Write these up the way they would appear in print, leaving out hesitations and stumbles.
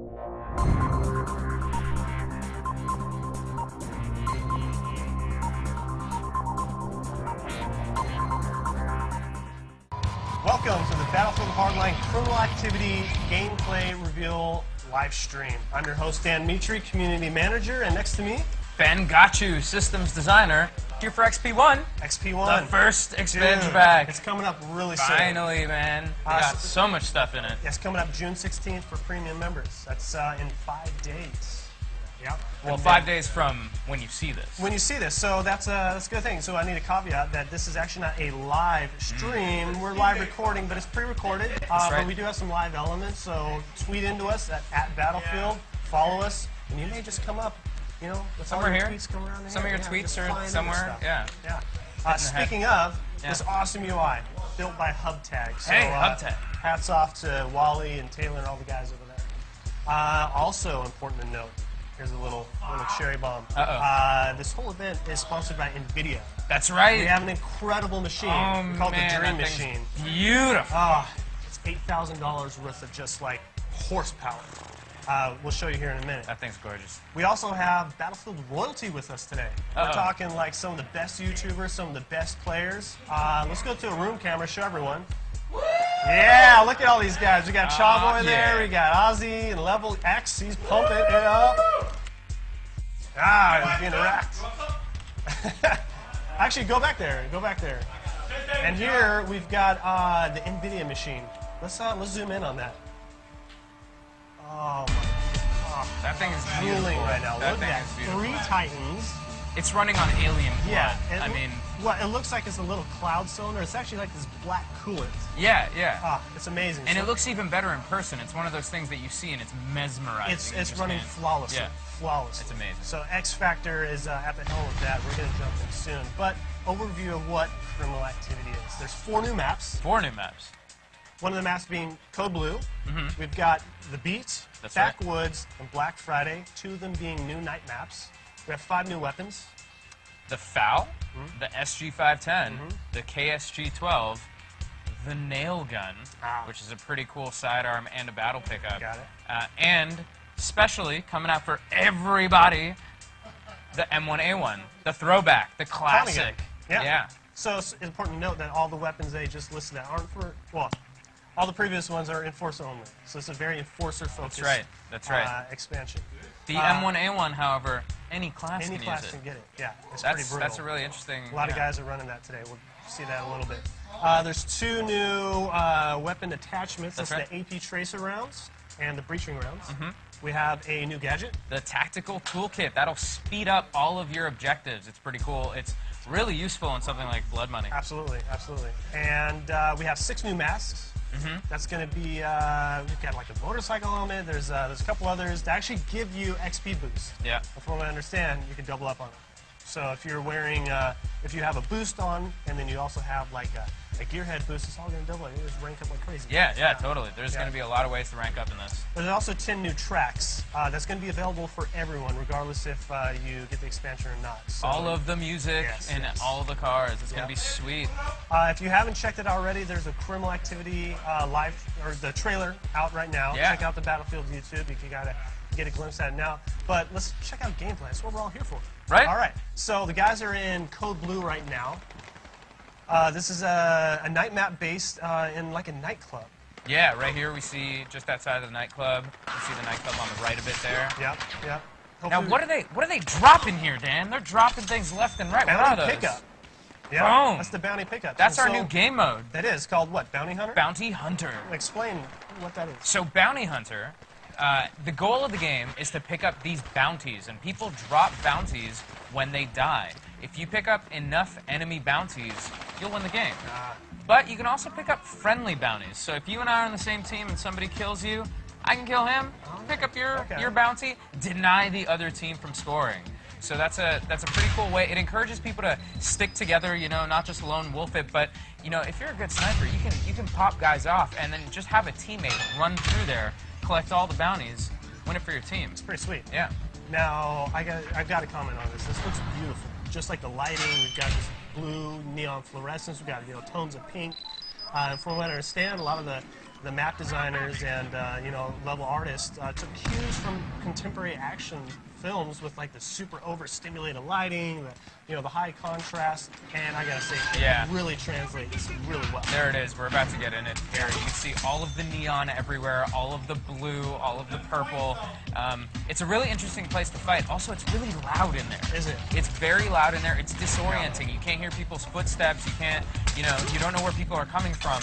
Welcome to the Battlefield Hardline Criminal Activity Gameplay Reveal live stream. I'm your host, Dan Mitri, Community Manager, and next to me, Ben Gachu, Systems Designer, here for XP1. XP1. The first expansion pack. It's coming up really soon. Finally, man. We got so much stuff in it. It's coming up June 16th for premium members. That's in 5 days. Yep. Well, 5 days from when you see this. When you see this, so that's a good thing. So I need a caveat that this is actually not a live stream. We're live recording, but it's pre-recorded. Right. But we do have some live elements, so tweet into us at Battlefield, follow us, and you may just come up, you know, with somewhere here. Tweets come around some of your tweets are somewhere. Yeah. Speaking of, this awesome UI, built by HubTag. So, hey, HubTag. Hats off to Wally and Taylor and all the guys over there. Also important to note, here's a little cherry bomb. This whole event is sponsored by NVIDIA. That's right. We have an incredible machine called the Dream Machine. Beautiful. It's $8,000 worth of just like horsepower. We'll show you here in a minute. That thing's gorgeous. We also have Battlefield royalty with us today. We're talking like some of the best YouTubers, some of the best players. Let's go to a room camera, show everyone. Yeah, look at all these guys. We got Chawboy there, we got Ozzy and Level X. He's pumping it up. He's being wrecked. Actually, go back there. Go back there. And here we've got the NVIDIA machine. Let's zoom in on that. Oh my! That thing is drooling right now. That Look at that. 3 Titans. It's running on alien blood. Yeah. I mean, well, it looks like it's a little cloud cylinder. It's actually like this black coolant. Yeah. It's amazing. And it looks even better in person. It's one of those things that you see and it's mesmerizing. It's running flawlessly. Yeah. Flawlessly. It's amazing. So X Factor is at the helm of that. We're going to jump in soon. But overview of what criminal activity is. There's 4 new maps. 4 new maps. One of the maps being Code Blue. We've got The Beat, Backwoods, and Black Friday. 2 of them being new night maps. We have 5 new weapons. The FAL, the SG-510, the KSG-12, the Nail Gun, which is a pretty cool sidearm and a battle pickup. Got it. And especially coming out for everybody, the M1A1, the throwback, the classic. Yeah. So it's important to note that all the weapons they just listed that aren't for, well, all the previous ones are Enforcer only. So it's a very Enforcer-focused expansion. The M1A1 however, any class can use it. Can get it. Yeah, it's pretty brutal. That's a really interesting... A lot of guys are running that today. We'll see that in a little bit. There's 2 new weapon attachments. That's the AP Tracer rounds and the breaching rounds. We have a new gadget. The Tactical Toolkit. That'll speed up all of your objectives. It's pretty cool. It's really useful in something like Blood Money. Absolutely. And we have 6 new masks. That's going to be, we've got like a motorcycle helmet, there's a couple others to actually give you XP boost. Yeah. From what I understand, you can double up on it. So if you're wearing, if you have a boost on, and then you also have like a gearhead boost, it's all going to double it. You just rank up like crazy. Yeah, totally. There's going to be a lot of ways to rank up in this. There's also 10 new tracks. That's going to be available for everyone, regardless if you get the expansion or not. So, all of the music and all of the cars. It's going to be sweet. If you haven't checked it already, there's a Criminal Activity the trailer out right now. Check out the Battlefield YouTube. You got to get a glimpse at it now. But let's check out gameplay. That's what we're all here for. Right? All right. So the guys are in Code Blue right now. This is a night map based in like a nightclub. Yeah, right here we see just outside of the nightclub. You see the nightclub on the right a bit there. Yep. Now what are they dropping here, Dan? They're dropping things left and right. What are those? Pickup. Yeah, boom. That's the bounty pickup. That's our new game mode. That is called what? Bounty Hunter? Bounty Hunter. Explain what that is. So Bounty Hunter, the goal of the game is to pick up these bounties, and people drop bounties when they die. If you pick up enough enemy bounties, you'll win the game. But you can also pick up friendly bounties. So if you and I are on the same team and somebody kills you, I can kill him, pick up your bounty, deny the other team from scoring. So that's a pretty cool way. It encourages people to stick together, you know, not just lone wolf it, but you know, if you're a good sniper, you can pop guys off and then just have a teammate run through there, collect all the bounties, win it for your team. It's pretty sweet. Yeah. Now I've got to comment on this. This looks beautiful. Just like the lighting, we've got this blue neon fluorescence. We've got tones of pink. From what I understand, a lot of the the map designers and you know, level artists took cues from contemporary action films with like the super overstimulated lighting, the high contrast, and I gotta say, it really translates really well. There it is. We're about to get in it here. You can see all of the neon everywhere, all of the blue, all of the purple. It's a really interesting place to fight. Also, it's really loud in there. Is it? It's very loud in there. It's disorienting. You can't hear people's footsteps. You can't, you don't know where people are coming from.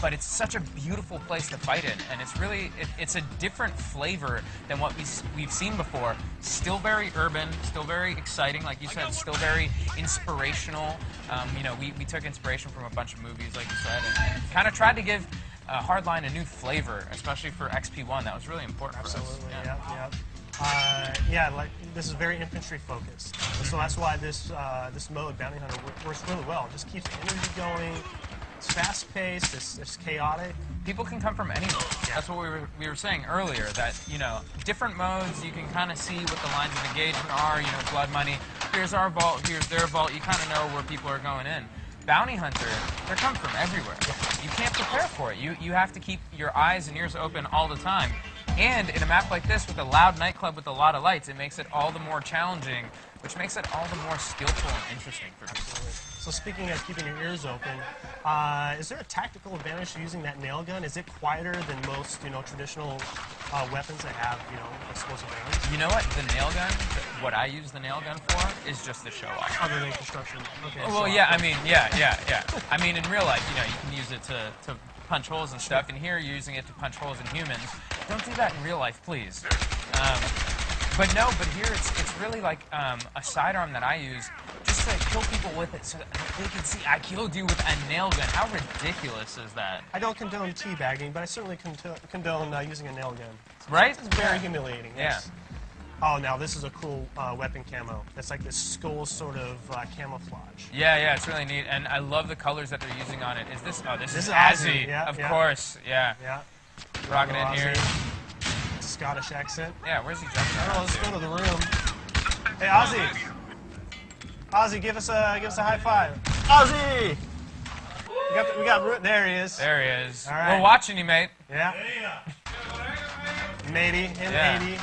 But it's such a beautiful place to fight in, and it's really, it's a different flavor than what we've seen before. Still very urban, still very exciting, like you said, still very inspirational. We took inspiration from a bunch of movies, like you said, and kind of tried to give Hardline a new flavor, especially for XP1. That was really important for us. Absolutely, like this is very infantry focused, so that's why this mode, Bounty Hunter, works really well. It just keeps the energy going. It's fast-paced. It's chaotic. People can come from anywhere. Yeah. That's what we were saying earlier. That different modes, you can kind of see what the lines of engagement are. Blood money. Here's our vault. Here's their vault. You kind of know where people are going in. Bounty Hunter, they're coming from everywhere. You can't prepare for it. You have to keep your eyes and ears open all the time. And in a map like this with a loud nightclub with a lot of lights, it makes it all the more challenging, which makes it all the more skillful and interesting for people. Absolutely. So speaking of keeping your ears open, is there a tactical advantage to using that nail gun? Is it quieter than most, traditional weapons that have, explosive rounds? You know what? The nail gun, what I use the nail gun for is just the show off. Other than construction. Okay. Well, yeah. I mean, in real life, you can use it to punch holes and stuff, and here you're using it to punch holes in humans. Don't do that in real life, please. But here it's really like a sidearm that I use just to kill people with it so that they can see I killed you with a nail gun. How ridiculous is that? I don't condone teabagging, but I certainly condone using a nail gun. Right? It's very humiliating. Yes. Yeah. Oh, now this is a cool weapon camo. It's like this skull sort of camouflage. Yeah, it's really neat, and I love the colors that they're using on it. Is this? Oh, this is Ozzy. Of course. Yeah. Rocking in here. Scottish accent. Yeah, where's he jumping around? Let's go to the room. Hey, Ozzy. Ozzy, give us a high five. Ozzy. We got. There he is. There he is. All right. We're watching you, mate. Yeah. Matey and matey.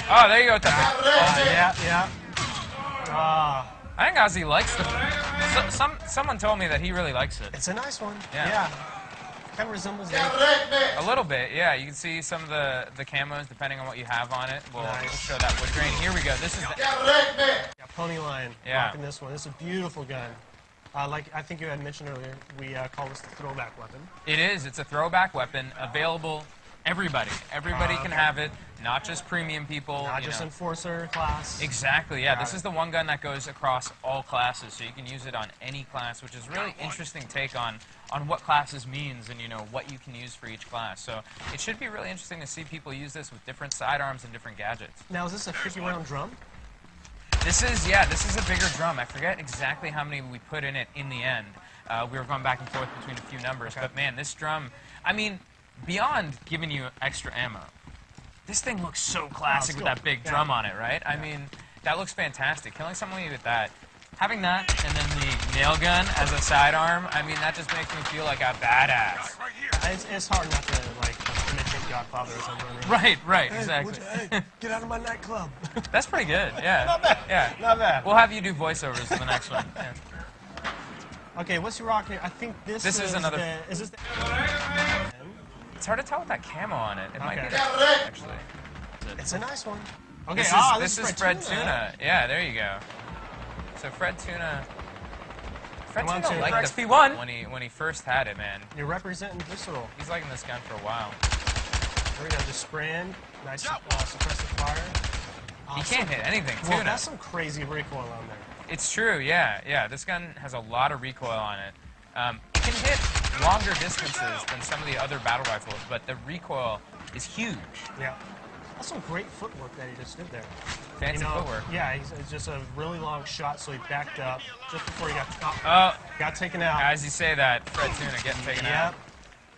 Oh, there you go. Yeah. I think Ozzy likes the. Someone told me that he really likes it. It's a nice one. Yeah. Kind of resembles a little bit, yeah. You can see some of the camos, depending on what you have on it. We'll show that wood grain. Here we go. This is the Pony Line. Rocking this one. This is a beautiful gun. Like I think you had mentioned earlier, we call this the throwback weapon. It is. It's a throwback weapon, available. Everybody can have it, not just premium people. Not just Enforcer class. Exactly, yeah. This is the one gun that goes across all classes, so you can use it on any class, which is a really interesting take on what classes means and, what you can use for each class. So it should be really interesting to see people use this with different sidearms and different gadgets. Now, is this a 50-round drum? This is a bigger drum. I forget exactly how many we put in it in the end. We were going back and forth between a few numbers, but man, this drum, I mean, beyond giving you extra ammo, this thing looks so classic with that big drum on it, right? I mean, that looks fantastic. Killing somebody with that, having that, and then the nail gun as a sidearm, I mean, that just makes me feel like a badass. It's hard not to, imitate Godfather or something. Right, exactly. Hey, get out of my nightclub. That's pretty good, yeah. Not bad. Yeah. Not bad. We'll have you do voiceovers for the next one. Yeah. Okay, what's your rock here? I think this is another. Is this the... It's hard to tell with that camo on it. It might be that, actually. It's a nice one. Okay, this is Fred Tuna. Yeah, there you go. So Fred Tuna liked the XP1 when he first had it, man. You're representing Visceral. He's liking this gun for a while. There we go, just spraying. Nice suppressive fire. He can't hit anything, Tuna. Well, that's some crazy recoil on there. It's true, yeah. This gun has a lot of recoil on it. It can hit longer distances than some of the other battle rifles, but the recoil is huge. Yeah. That's some great footwork that he just did there. Fancy footwork. Yeah, it's just a really long shot, so he backed up just before he got taken out. As you say that, Fred Tuna getting taken out.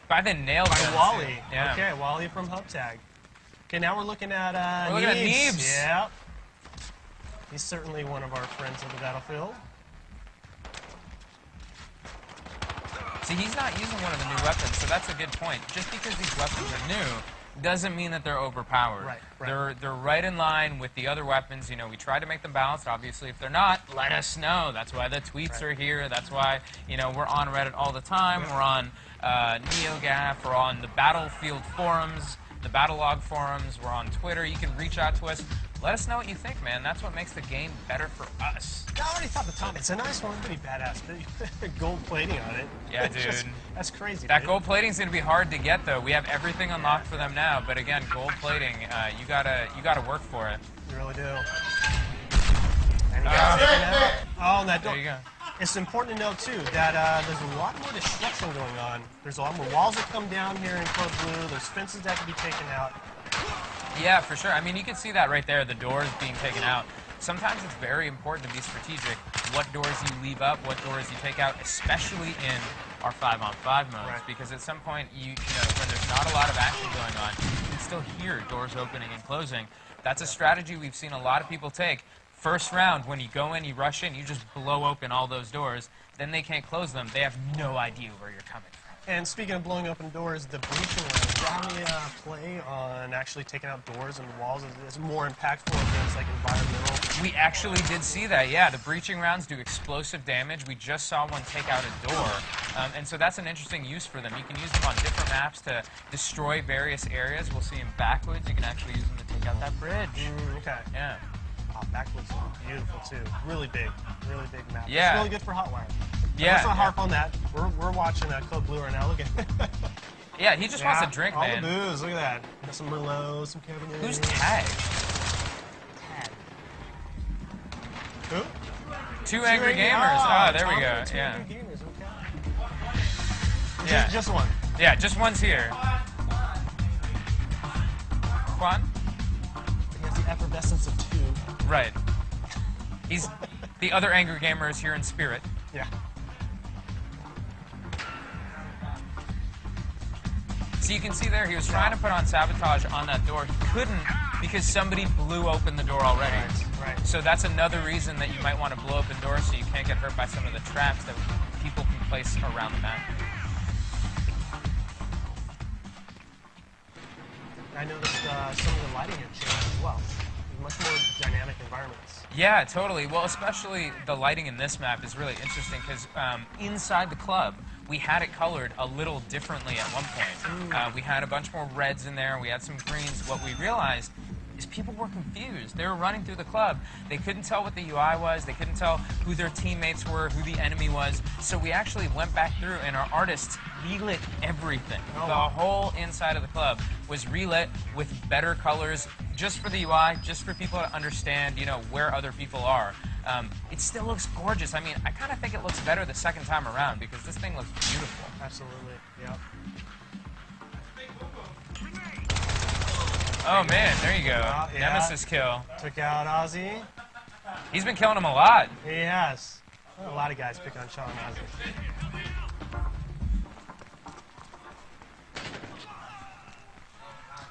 By the nail gun. By Wally. Yeah. Okay, Wally from Hub Tag. Okay, now we're looking at Neebs. Yeah. He's certainly one of our friends of the battlefield. See, he's not using one of the new weapons, so that's a good point. Just because these weapons are new doesn't mean that they're overpowered. Right. They're right in line with the other weapons. You know, we try to make them balanced. Obviously, if they're not, let us know. That's why the tweets are here. That's why, you know, we're on Reddit all the time. We're on NeoGAF. We're on the Battlefield forums, the Battlelog forums. We're on Twitter. You can reach out to us. Let us know what you think, man. That's what makes the game better for us. I already thought the top. It's a nice one, pretty badass. Gold plating on it. Yeah, dude. That's crazy. That gold plating's gonna be hard to get, though. We have everything unlocked for them now, but again, gold plating, you gotta work for it. You really do. And you got oh, and that door. There you go. It's important to note too that there's a lot more destruction going on. There's a lot more walls that come down here in Code Blue. There's fences that can be taken out. Yeah, for sure. I mean, you can see that right there, the doors being taken out. Sometimes it's very important to be strategic what doors you leave up, what doors you take out, especially in our 5-on-5 modes, because at some point, you know, when there's not a lot of action going on, you can still hear doors opening and closing. That's a strategy we've seen a lot of people take. First round, when you go in, you rush in, you just blow open all those doors, then they can't close them. They have no idea where you're coming from. And speaking of blowing open doors, the breaching round, do you have any play on actually taking out doors and walls? Is it more impactful against like environmental? We actually did see that, yeah. The breaching rounds do explosive damage. We just saw one take out a door. And so that's an interesting use for them. You can use them on different maps to destroy various areas. We'll see them backwoods. You can actually use them to take out that bridge. Okay. Yeah. Oh, backwoods is beautiful too. Really big map. Yeah. It's really good for Hotwire. Yeah. Let's not harp on that. We're watching Code Blue right now. Look at Yeah, he just wants to drink, all man. All the booze. Look at that. Got some Merlot, some Cabernet. Who's Tag? Who? Two Angry Gamers. Oh, there we go. Two Yeah. Angry Gamers. Okay. Yeah. Just one. Yeah, just one's here. Quan? He has the effervescence of two. Right. He's the other Angry Gamer is here in spirit. Yeah. So you can see there, he was trying to put on sabotage on that door. He couldn't because somebody blew open the door already. Right. So that's another reason that you might want to blow open doors so you can't get hurt by some of the traps that people can place around the map. I noticed some of the lighting had changed as well. Much more dynamic environments. Yeah, totally. Well, especially the lighting in this map is really interesting because inside the club, we had it colored a little differently at one point. We had a bunch more reds in there. We had some greens. What we realized is people were confused. They were running through the club. They couldn't tell what the UI was. They couldn't tell who their teammates were, who the enemy was. So we actually went back through and our artists relit everything. Oh, the whole inside of the club was relit with better colors just for the UI, just for people to understand, you know, where other people are. It still looks gorgeous. I mean, I kind of think it looks better the second time around because this thing looks beautiful. Absolutely, yeah. Oh man, there you go. Yeah. Nemesis kill. Took out Ozzy. He's been killing him a lot. He has. A lot of guys pick on Sean Ozzy.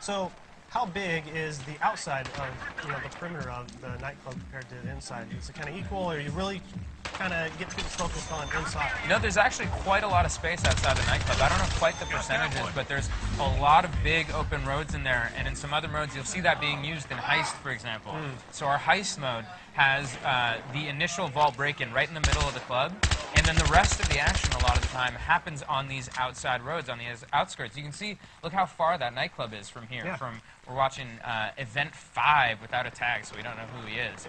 So, how big is the outside of, you know, the perimeter of the nightclub compared to the inside? Is it kind of equal, or you really kind of get people focused on inside? You know, there's actually quite a lot of space outside the nightclub. I don't know quite the percentages, but there's a lot of big open roads in there, and in some other modes, you'll see that being used in Heist, for example. So our Heist mode has the initial vault break-in right in the middle of the club, and then the rest of the action a lot of the time happens on these outside roads, on these outskirts. You can see, look how far that nightclub is from here. Yeah. We're watching Event 5 without a tag, so we don't know who he is.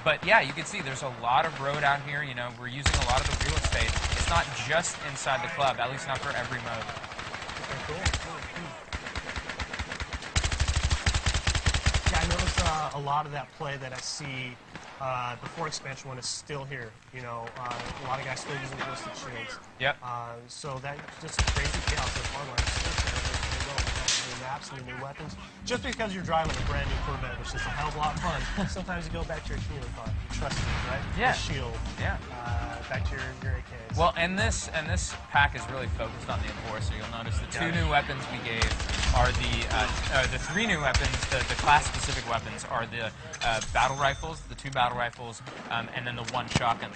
But yeah, you can see there's a lot of road out here. You know, we're using a lot of the real estate. It's not just inside the club, at least not for every mode. Cool. Yeah, I noticed a lot of that play that I see before expansion 1 is still here. You know, a lot of guys still using ballistic shields. Yep. So that just crazy chaos of Hardline. New maps, new weapons. Just because you're driving a brand new Corvette, which is a hell of a lot of fun, sometimes you go back to your human fun. You trust me, right? Yeah. The shield. Yeah. Back to your AKs. Well, and this pack is really focused on the Enforcer. You'll notice the two new weapons we gave are the 3 new weapons. The class-specific weapons are the battle rifles, the 2 battle rifles, and then the 1 shotgun.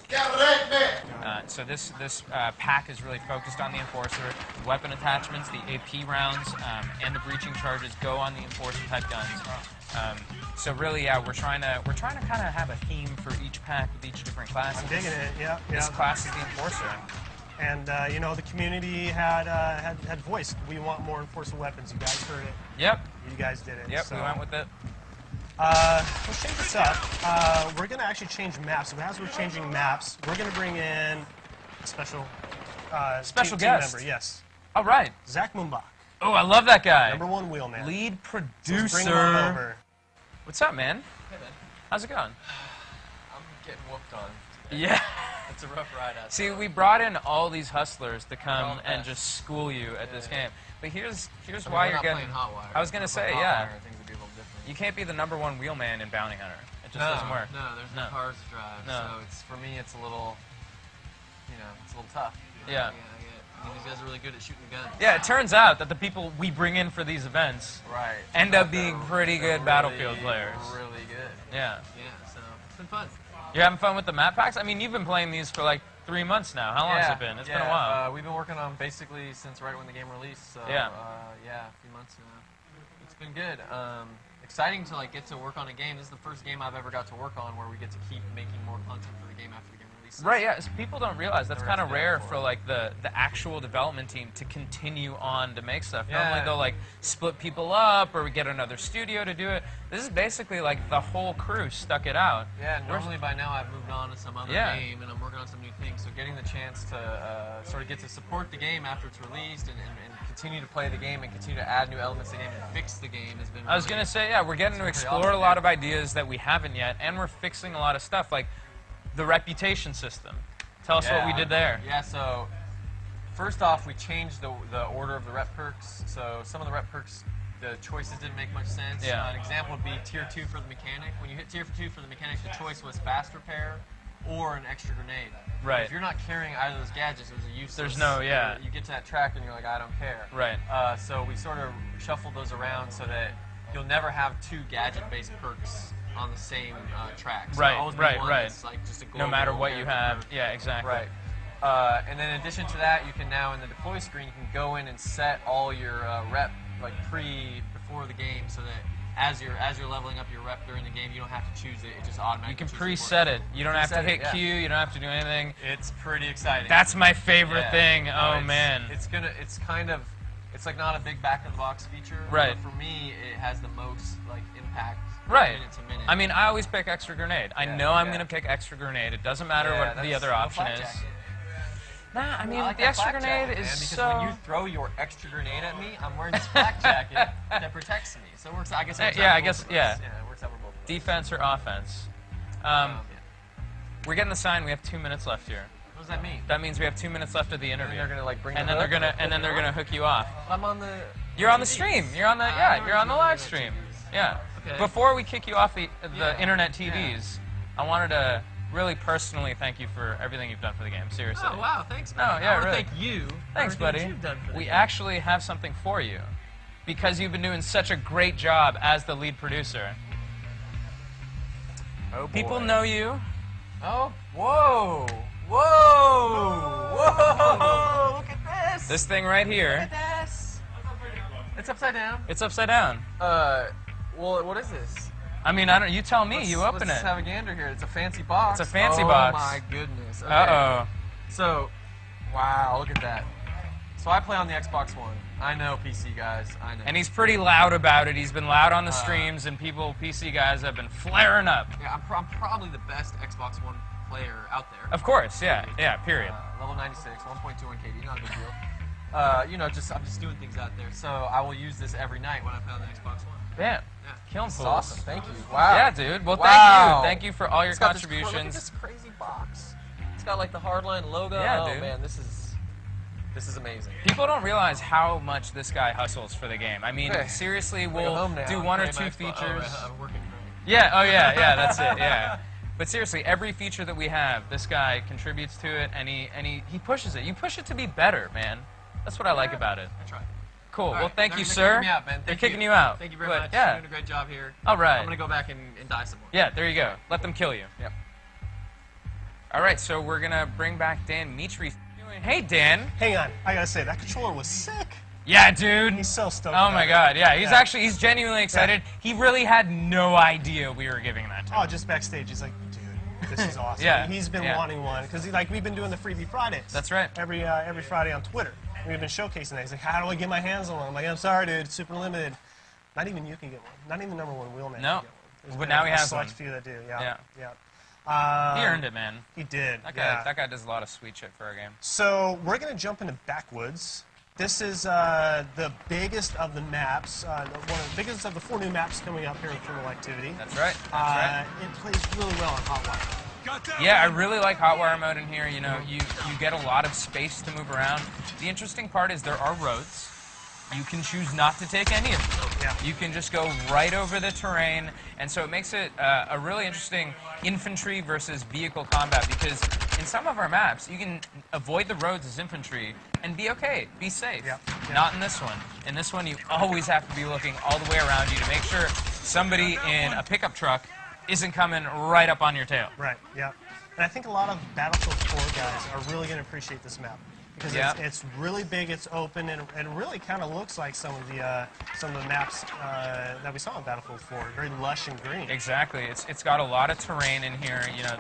So this pack is really focused on the Enforcer. The weapon attachments, the AP rounds, and the breaching charges go on the Enforcer type guns. So really, yeah, we're trying to kind of have a theme for each pack with each different class. I'm digging it. Yeah. This class is the Enforcer. And you know, the community had voiced, we want more Enforcer weapons. You guys heard it. Yep. You guys did it. Yep. So, we went with it. let's change this up. We're gonna actually change maps. So as we're changing maps, we're gonna bring in a special Special team guest. member. Yes. All right. Zach Mumbach. Oh, I love that guy. #1 wheelman. Lead So let's producer. bring him on over. What's up, man? Hey, man. How's it going? I'm getting whooped on. Yeah. It's a rough ride out. See, we brought in all these hustlers to come all the and best. just school you at this game. But here's I mean, why we're you're not getting. playing Hotwire. I was gonna If we're say, playing yeah. Hotwire, things would be a little different. You can't be the #1 wheelman in Bounty Hunter. It just doesn't work. No, there's no cars to drive. No. So it's for me, it's a little, it's a little tough. Yeah. I mean, these guys are really good at shooting guns. Yeah, it turns out that the people we bring in for these events Right. end up being pretty They're good Battlefield really, players. Really good. Yeah. Yeah. So it's been fun. You're having fun with the map packs? I mean, you've been playing these for like 3 months now. How long has it been? It's been a while. We've been working on basically since right when the game released. So, Yeah. A few months now. It's been good. Exciting to get to work on a game. This is the first game I've ever got to work on where we get to keep making more content for the game after the game releases. Right, yeah. So people don't realize that's Never kind had of to do that rare before. for like the actual development team to continue on to make stuff. Yeah. Normally they'll like split people up or we get another studio to do it. This is basically like the whole crew stuck it out. Yeah, normally by now I've moved on to some other Yeah. game and I'm working on some new things. So getting the chance to sort of get to support the game after it's released and continue to play the game and continue to add new elements to the game and fix the game has been I was really- gonna say, yeah, we're getting to It's pretty explore a awesome, lot yeah. of ideas that we haven't yet, and we're fixing a lot of stuff like the reputation system. Tell us what we did there. Yeah, so first off, we changed the order of the rep perks. So some of the rep perks, the choices didn't make much sense. Yeah. An example would be tier 2 for the mechanic. When you hit tier 2 for the mechanic, the choice was fast repair or an extra grenade. Right. If you're not carrying either of those gadgets, it was a useless. There's no, yeah. You get to that track and you're like, I don't care. Right. So we sort of shuffled those around so that you'll never have 2 gadget-based perks on the same track. So Right, there'll always be right, one right. that's like just a No global matter what you character have. perk. Yeah, exactly. Right. And then in addition to that, you can now in the deploy screen, you can go in and set all your rep before the game, so that as you're leveling up your rep during the game, you don't have to choose it; it just automatically. You can chooses preset for it. You don't have to Preset hit it, yeah. Q. You don't have to do anything. It's pretty exciting. That's my favorite Yeah. thing. No, Oh it's- man. It's like not a big back of the box feature. Right. But for me, it has the most impact. Right. Minute to minute. I mean, I always pick extra grenade. I Yeah, know I'm yeah. gonna pick extra grenade. It doesn't matter Yeah, what the that's other no option flak is. jacket. Nah, I mean I like the that extra flak grenade jacket, is man, because so. when you throw your extra grenade at me, I'm wearing this flak jacket that protects me. So it works. I guess. It works Yeah, out I for guess- both of yeah. us. Yeah, it works out for both. of us. Defense or offense. Yeah. We're getting the sign. We have 2 minutes left here. What does that mean? That means we have 2 minutes left of the And interview. they're gonna bring. And the then they're hook gonna and they're gonna hook you off. I'm on the. You're on the TVs. stream. You're on the I never you're on the do live that stream. TVs. Yeah. Okay. Before we kick you off the Yeah, internet yeah. TVs, I wanted to really personally thank you for everything you've done for the game. Seriously. Oh wow! Thanks, No, man. yeah, I wanna really. Thank you. Thanks, for everything buddy. You've done for the We game. actually have something for you because you've been doing such a great job as the lead producer. Oh, boy. People know you. Oh! Whoa! Whoa! Whoa! Look at this! This thing right Look here, at this! It's upside down. it's upside down. Well, what is this? I mean, I don't. You tell me. You open let's it. have a gander here. It's a fancy box. It's a fancy oh, box. Oh my goodness. Okay. Uh oh. So, wow, look at that. So I play on the Xbox One. I know, PC guys. I know. And he's pretty loud about it. He's been loud on the streams, and PC guys have been flaring up. Yeah, I'm probably the best Xbox One player out there. Of course, yeah, period. Level 96, 1.21 KD, not a big deal. I'm just doing things out there. So I will use this every night when I play on the Xbox One. Yeah, Yeah. killing This is fools. awesome. Thank you. Wow. Yeah, dude. Well, Wow. thank you for all your It's got this look at contributions. this crazy box. It's got like the Hardline logo. Yeah, oh dude. man, this is amazing. People don't realize how much this guy hustles for the game. I mean, Okay. seriously, Like, we'll I'm home now. do I'm 1 or playing 2 my Xbox. features. Oh, I'm working for me. Yeah, oh yeah, that's it, yeah. But seriously, every feature that we have, this guy contributes to it, and he pushes it. You push it to be better, man. That's what I like about it. I try. Cool. All Well, right. thank They're you, kicking sir. me out, Ben. They're Thank kicking you. you out. Thank you very But, much. Yeah. You're doing a great job here. All right. I'm gonna go back and die some more. Yeah, there you go. Let them kill you. Yep. All right, so we're gonna bring back Dan Mitri. Hey, Dan. Hang on, I gotta say that controller was sick. Yeah, dude. He's so stoked. Oh about my it. God. Yeah, he's genuinely excited. He really had no idea we were giving that to him. Oh, just backstage, he's like, dude, this is awesome. Yeah, He's been yeah. wanting one because we've been doing the Freebie Fridays. That's right. Every Friday on Twitter. We've been showcasing that. He's like, how do I get my hands on one? I'm like, I'm sorry, dude, it's super limited. Not even you can get one. Not even the #1 wheelman. No. Can get one. There's But been now he a has select one. few that do. Yeah. He He earned it, man. He did. That guy, that guy does a lot of sweet shit for our game. So we're gonna jump into Backwoods. This is the biggest of the maps, one of the biggest of the 4 new maps coming up here in Criminal Activity. That's right. That's right. It plays really well on Hotwire. Yeah, I really like Hotwire mode in here. You know, you get a lot of space to move around. The interesting part is there are roads. You can choose not to take any of them. Yeah. You can just go right over the terrain, and so it makes it a really interesting infantry versus vehicle combat, because in some of our maps, you can avoid the roads as infantry and be okay, be safe. Yeah. Yeah. Not in this one. In this one, you always have to be looking all the way around you to make sure somebody in a pickup truck isn't coming right up on your tail. Right, yeah. And I think a lot of Battlefield 4 guys are really going to appreciate this map. Because Yeah. it's really big, it's open, and it really kind of looks like some of the maps that we saw in Battlefield 4. Very lush and green. Exactly. It's got a lot of terrain in here. You know,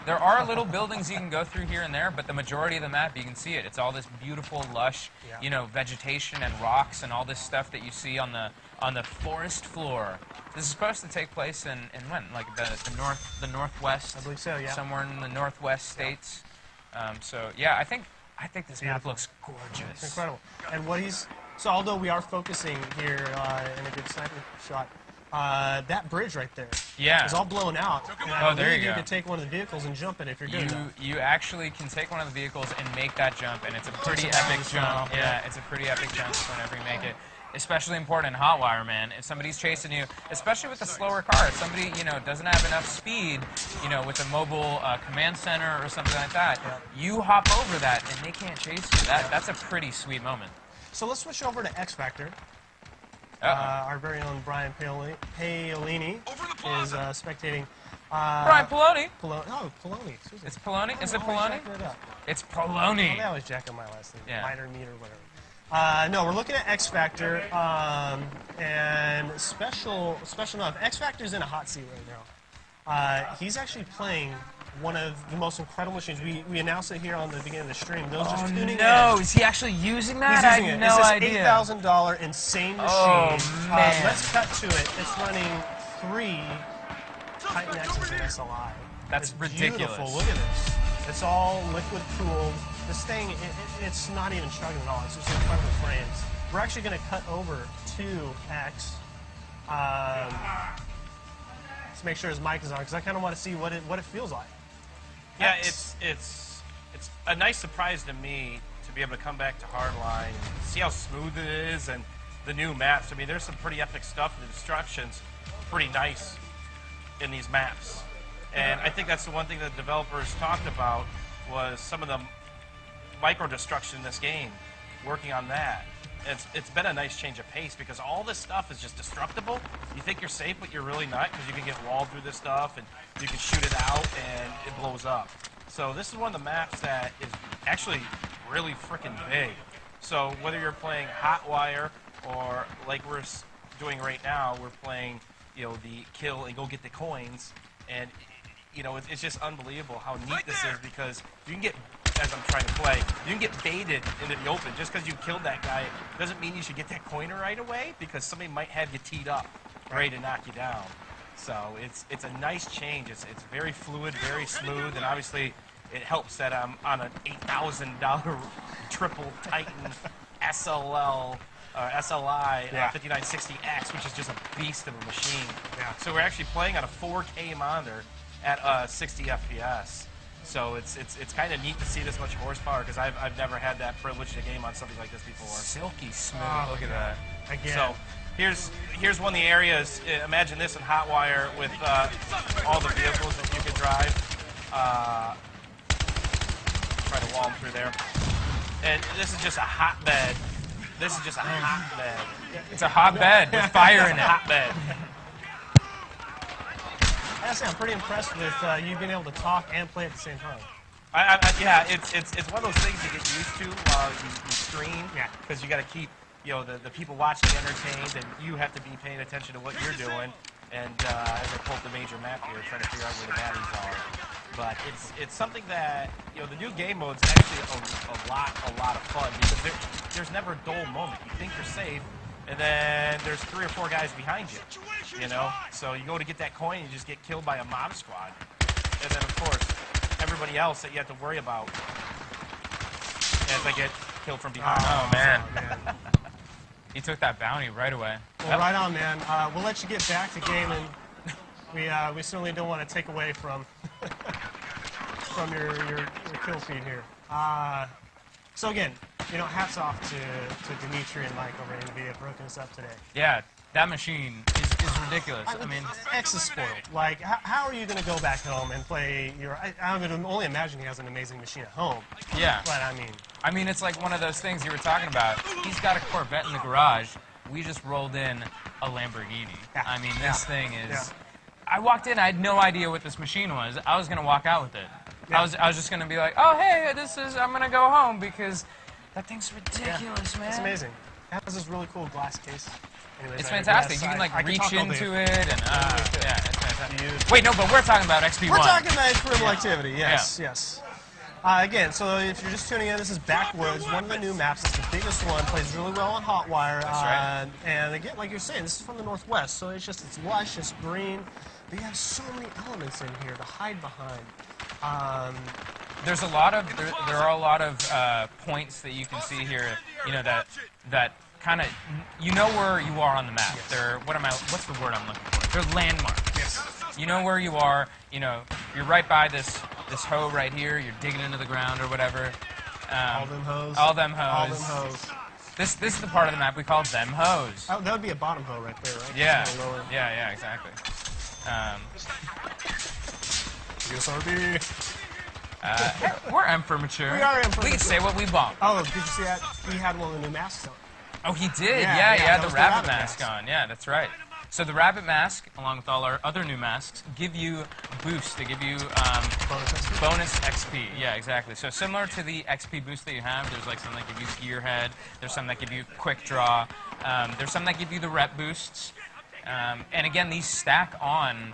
there are little buildings you can go through here and there, but the majority of the map, you can see it. It's all this beautiful, lush, Yeah. you know, vegetation and rocks and all this stuff that you see on the forest floor. This is supposed to take place in when? Like the northwest. I believe so, yeah. Somewhere in the northwest states. So yeah, I think this map looks gorgeous. It's incredible. And so although we are focusing here in a good sniper shot, that bridge right there is all blown out. And I there believe you go. can take one of the vehicles and jump it if you're good enough. You actually can take one of the vehicles and make that jump, and it's a pretty It's a epic nice jump. jump, Yeah, it's a pretty epic jump whenever you make it. Especially important in Hotwire, man. If somebody's chasing you, especially with a slower car, if somebody, you know, doesn't have enough speed, you know, with a mobile command center or something like that, you hop over that and they can't chase you. That's a pretty sweet moment. So let's switch over to X Factor. Uh-oh. Our very own Brian Paolini is spectating. Brian Poloni. Poloni. Excuse me. It's Poloni? Is it I'm always Poloni? jacking it up. It's Poloni. I always jack up my last name. Yeah. Minor, meter, whatever. No, we're looking at X Factor, and special enough, X Factor's in a hot seat right now. He's actually playing one of the most incredible machines. We announced it here on the beginning of the stream. Those just tuning in. Is he actually using that? He's using I had it. no It's idea. this $8,000 insane machine. Oh, man. Let's cut to it. It's running 3 Titan X's in SLI. That's It's ridiculous. Beautiful. Look at this. It's all liquid cooled. This thing, it's not even chugging at all. It's just incredible frames. We're actually going to cut over to X. Let's make sure his mic is on, because I kind of want to see what it feels like. Yeah, X. it's a nice surprise to me to be able to come back to Hardline and see how smooth it is and the new maps. I mean, there's some pretty epic stuff. The destruction's pretty nice in these maps. And I think that's the one thing that developers talked about was some of the micro destruction in this game, working on that. It's been a nice change of pace because all this stuff is just destructible. You think you're safe, but you're really not, because you can get walled through this stuff and you can shoot it out and it blows up. So this is one of the maps that is actually really freaking big. So whether you're playing Hotwire or like we're doing right now, we're playing, you know, the kill and go get the coins, and you know, it's just unbelievable how neat this is, because you can get, as I'm trying to play, you can get baited into the open. Just because you killed that guy doesn't mean you should get that coin right away, because somebody might have you teed up, ready to knock you down. So it's a nice change. It's very fluid, very smooth, and obviously it helps that I'm on an $8,000 triple Titan SLI 5960X, which is just a beast of a machine. Yeah. So we're actually playing on a 4K monitor at 60 FPS. So it's kind of neat to see this much horsepower, because I've never had that privilege to game on something like this before. Silky smooth. Oh, Look at that. Again. So here's one of the areas. Imagine this in Hotwire with all the vehicles that you could drive. Try to wall them through there. And this is just a hotbed This is just a hotbed. It's a hotbed with fire in it. Hotbed. I gotta say, I'm pretty impressed with you being able to talk and play at the same time. Yeah, it's one of those things you get used to while you stream. Yeah. Because you got to keep the people watching entertained, and you have to be paying attention to what you're doing. And as I pull up the major map here, trying to figure out where the baddies are. But it's something that the new game mode's actually a lot of fun because there's never a dull moment. You think you're safe, and then there's 3 or 4 guys behind you. So you go to get that coin, you just get killed by a mob squad, and then of course everybody else that you have to worry about as they get killed from behind. Oh, man. He took that bounty right away. Well, right on, man. We'll let you get back to gaming. We certainly don't want to take away from from your kill feed here. So again, hats off to Dimitri and Mike over at NVIDIA for hooking us up today. Yeah, that machine is ridiculous. I mean, X is spoiled. Like, how are you going to go back home and play your? I would only imagine he has an amazing machine at home. Yeah. But I mean, it's like one of those things you were talking about. He's got a Corvette in the garage. We just rolled in a Lamborghini. Yeah. I mean, this thing is. Yeah. I walked in. I had no idea what this machine was. I was gonna walk out with it. Yeah. I was just gonna be like, oh hey, I'm gonna go home because that thing's ridiculous, man. It's amazing. It has this really cool glass case. Anyways, It's fantastic. You can like reach into it and yeah, it's fantastic. Beautiful. Wait, no, but we're talking about XP1. We're talking about experimental activity. Yes, yes. Again, so if you're just tuning in, this is Backwoods, one of the new maps. It's the biggest one. Plays really well on Hotwire. That's right. And again, like you're saying, this is from the Northwest, so it's lush, it's green. But you have so many elements in here to hide behind. There's a lot of there are a lot of points that you can see here. That kind of where you are on the map. Yes. They're what's the word I'm looking for? They're landmarks. Yes. You know where you are. You're right by this hoe right here. You're digging into the ground or whatever. All them hoes. All them hoes. All them hoes. This is the part of the map we call them hoes. That would be a bottom hoe right there, right? Yeah. Just a little lower. Yeah, exactly. USRB. We're M for mature. We are M for We can mature. say what we want. Oh, did you see that? He had one of the new masks on. Oh, he did. Yeah, He that had was the the rabbit rabbit mask mask. on. Yeah, that's right. So the rabbit mask, along with all our other new masks, give you boosts. They give you bonus XP. Yeah, exactly. So similar to the XP boost that you have, there's like some that give you gearhead. There's some that give you quick draw. There's some that give you the rep boosts. And again, these stack on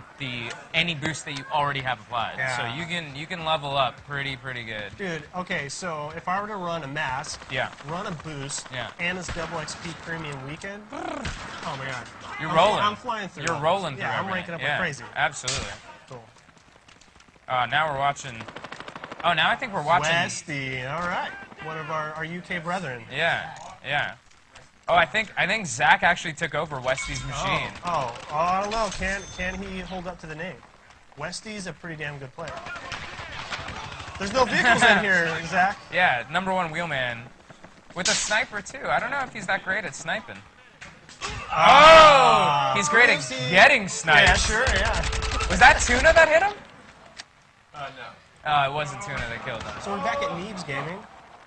any boost that you already have applied. Yeah. So you can level up pretty good. Dude, okay, so if I were to run a mask, Yeah. run a boost, Yeah. and this double XP premium weekend, oh my god. You're I'm rolling. I'm flying through. You're all rolling this. through Yeah, I'm everything. ranking up Yeah, like crazy. Absolutely. Cool. Now we're watching. Oh, now I think we're watching. Westy, all right. One of our UK brethren. Yeah. Oh, I think Zach actually took over Westy's machine. Oh, I don't know. Can he hold up to the name? Westy's a pretty damn good player. There's no vehicles in here, Zach. Yeah, #1 wheelman with a sniper too. I don't know if he's that great at sniping. Oh, he's great at getting sniped. Yeah, sure, yeah. Was that Tuna that hit him? No. Oh, it wasn't Tuna that killed him. So we're back at Neebs Gaming.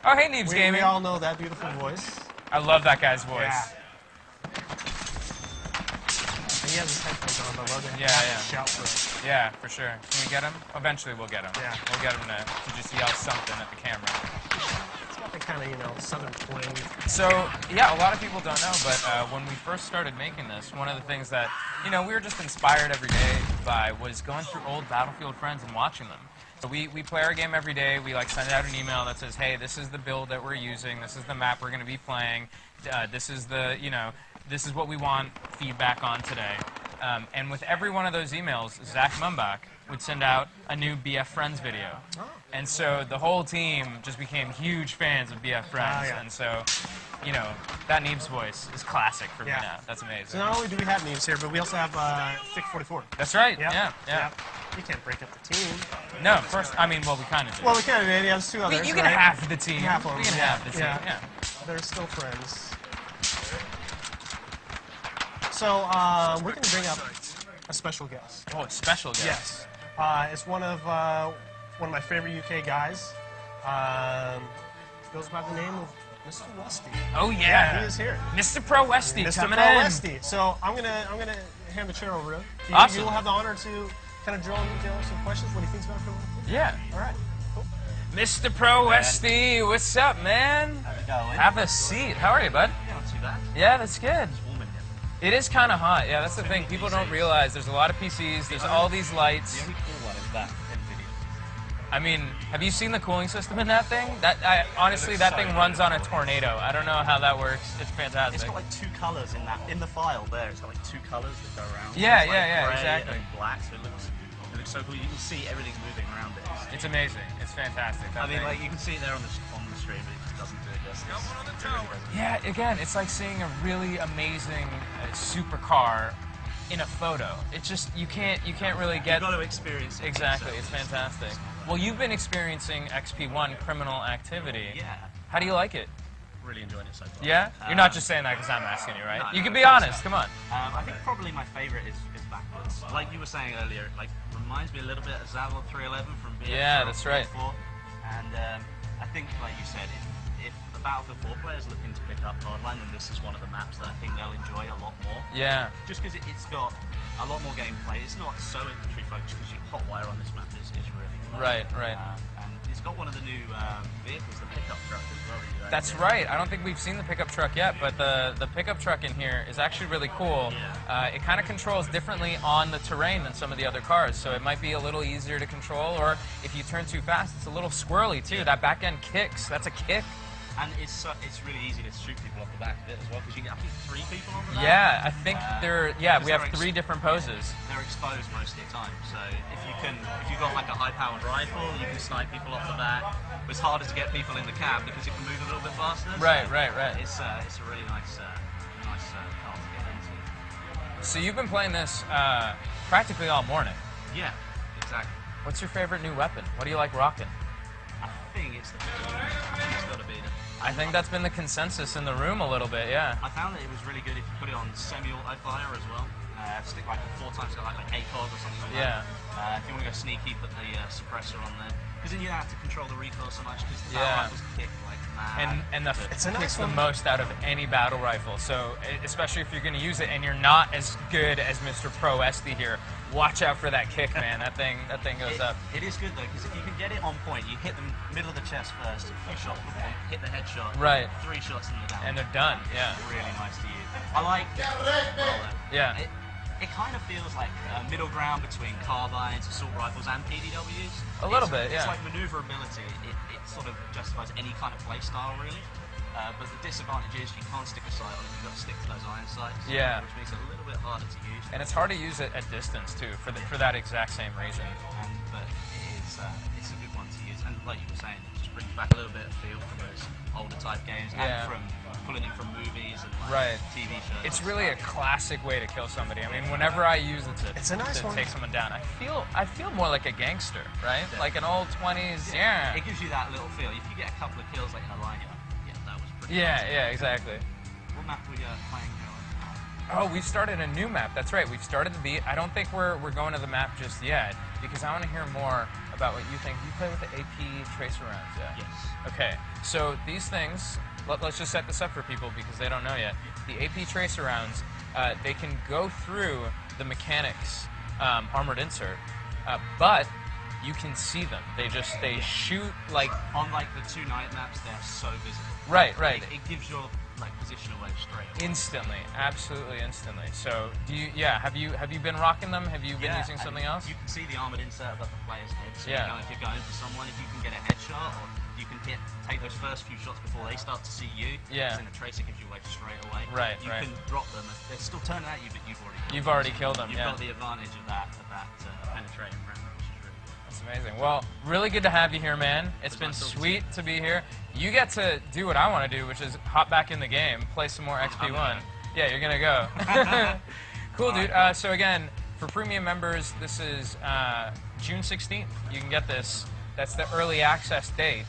Oh, hey, Neebs Gaming. We all know that beautiful voice. I love that guy's voice. Yeah. He has his headphones on, but I love to Yeah. shout for it. Yeah, for sure. Can we get him? Eventually we'll get him. Yeah. We'll get him to just yell something at the camera. It's got the kind of, southern twang. So, yeah, a lot of people don't know, but when we first started making this, one of the things that, we were just inspired every day by was going through old Battlefield friends and watching them. So we play our game every day. We send out an email that says, hey, this is the build that we're using. This is the map we're going to be playing. This is this is what we want feedback on today. And with every one of those emails, Zach Mumbach would send out a new BF Friends video. And so the whole team just became huge fans of BF Friends. Yeah. And so, that Neebs voice is classic for me Yeah. now. That's amazing. So not only do we have Neebs here, but we also have Thick 44. That's right. Yep. Yeah. You can't break up the team. No, of course. I mean, well, we kind of do. Well, we kind of did. He has two others, You can right? have the team. Half of We them, can have the team. yeah. Yeah. They're still friends. So we're going to bring up a special guest. Oh, it's special guest. Yes. It's one of my favorite UK guys. Goes by the name of Mr. Westy. Oh Yeah, yeah, he is here. Mr. Pro Westy Mr. coming Pro in. Westy. So I'm gonna hand the chair over to him. Awesome. You'll have the honor to kind of drill in detail some questions. What he thinks about Pro Westy. Yeah. All right. Cool. Mr. Pro Westy, what's up, man? How's it going? Have a seat. How are you, bud? Yeah, not too bad. Yeah, that's good. It's warm in here. It is kind of hot. Yeah, that's the thing. People don't realize there's a lot of PCs. There's all these lights. The only cool one is that NVIDIA. I mean, have you seen the cooling system in that thing? Honestly, that thing runs on a tornado. I don't know how that works. It's fantastic. It's got like two colors in the file there. It's got like two colors that go around. Yeah, It's like yeah, gray exactly. And black, so it looks so cool. You can see everything moving around it. It's amazing. It's fantastic. I mean, like you can see it there on the stream, but it just doesn't do it justice. It's really impressive. Yeah, again, it's like seeing a really amazing supercar in a photo. It's just you can't really get. You've got to experience it. Exactly. yourself. It's fantastic. Well, you've been experiencing XP1 Criminal Activity. Yeah, How do you like it? really enjoying it so far. Yeah? You're not just saying that because I'm asking you, right? No, You no, can be of course honest. not. Come on. I think probably my favorite is backwards. Like you were saying earlier, it like reminds me a little bit of Zavod 311 from BF. Yeah, that's right. And I think, like you said, if the Battlefield 4 players looking to pick up Hardline, then this is one of the maps that I think they'll enjoy a lot more. Yeah. Just because it's got a lot more gameplay. It's not so infantry focused because your hot wire on this map is really fun. Right, right. And it's got one of the new vehicles, the pickup truck as well. that you That's added. right. I don't think we've seen the pickup truck yet, but the pickup truck in here is actually really cool. It kind of controls differently on the terrain than some of the other cars, so it might be a little easier to control, or if you turn too fast, it's a little squirrely too. That back end kicks. That's a kick. And it's really easy to shoot people off the back of it as well because you get, I think, 3 people on the back. Yeah, I think we have they're 3 different poses. They're exposed most of the time, so if you've got like a high-powered rifle, you can snipe people off the back. It's harder to get people in the cab because it can move a little bit faster. Right, so right. It's a really nice car to get into. So you've been playing this practically all morning. Yeah, exactly. What's your favorite new weapon? What do you like rocking? I think it's got to be the. I think that's been the consensus in the room a little bit, yeah. I found that it was really good if you put it on semi-auto fire as well. Stick like 4 times, like ACOG or something like that. If you want to go sneaky, put the suppressor on there. Because then you don't have to control the recoil so much because the battle rifles kick like mad. And the It's a nice kicks the one. most out of any battle rifle. So especially if you're going to use it and you're not as good as Mr. Pro SD here, watch out for that kick, man. that thing goes up. It is good though because if you can get it on point, you hit the middle of the chest first, a few shots before, hit the headshot, Right. 3 shots and they're down. And they're done. Yeah. Really nice to use. I like it. Yeah. It kind of feels like a middle ground between carbines, assault rifles, and PDWs. A little bit, yeah. It's like maneuverability. It sort of justifies any kind of play style, really. But the disadvantage is you can't stick a sight on it. You've got to stick to those iron sights. Yeah. Which makes it a little bit harder to use. And it's hard to use it at distance too, for that exact same reason. But it's a good one to use. And like you were saying, it just brings back a little bit of feel from those older type games Yeah. and from pulling in from movies and Right. TV shows. It's really a classic way to kill somebody. I mean, whenever I use it It's a nice to one. take someone down, I feel more like a gangster, right? Like an old 20s, yeah. It gives you that little feel. If you get a couple of kills like in a line, you're like, yeah, that was pretty Yeah, nice. yeah, exactly. What map were you playing here? Oh, we've started a new map. That's right. We've started the beat. I don't think we're going to the map just yet because I want to hear more about what you think. You play with the AP tracer rounds, yeah? Yes. Okay. So these things, let's just set this up for people because they don't know yet. The AP tracer rounds, they can go through the mechanics armored insert, but you can see them. They shoot like On like the 2 night maps, they're so visible. Right, right. It gives your like position away straight away. instantly, absolutely instantly. So do you? Yeah. Have you been rocking them? Have you been using and something else? You can see the armored insert above the player's head. So Yeah. if you're going for someone, if you can get a headshot, or you can take those first few shots before they start to see you. Yeah. Then the tracer gives you away straight away. Right, You right. can drop them. They're still turning at you, but You've already killed them. You've Yeah. got the advantage of that penetrating round, which is really good. That's amazing. Well, really good to have you here, man. It's been nice talking sweet to be here. You get to do what I want to do, which is hop back in the game, play some more XP1. gonna. Yeah, you're gonna go. Cool, dude. So again, for premium members, this is June 16th. You can get this. That's the early access date.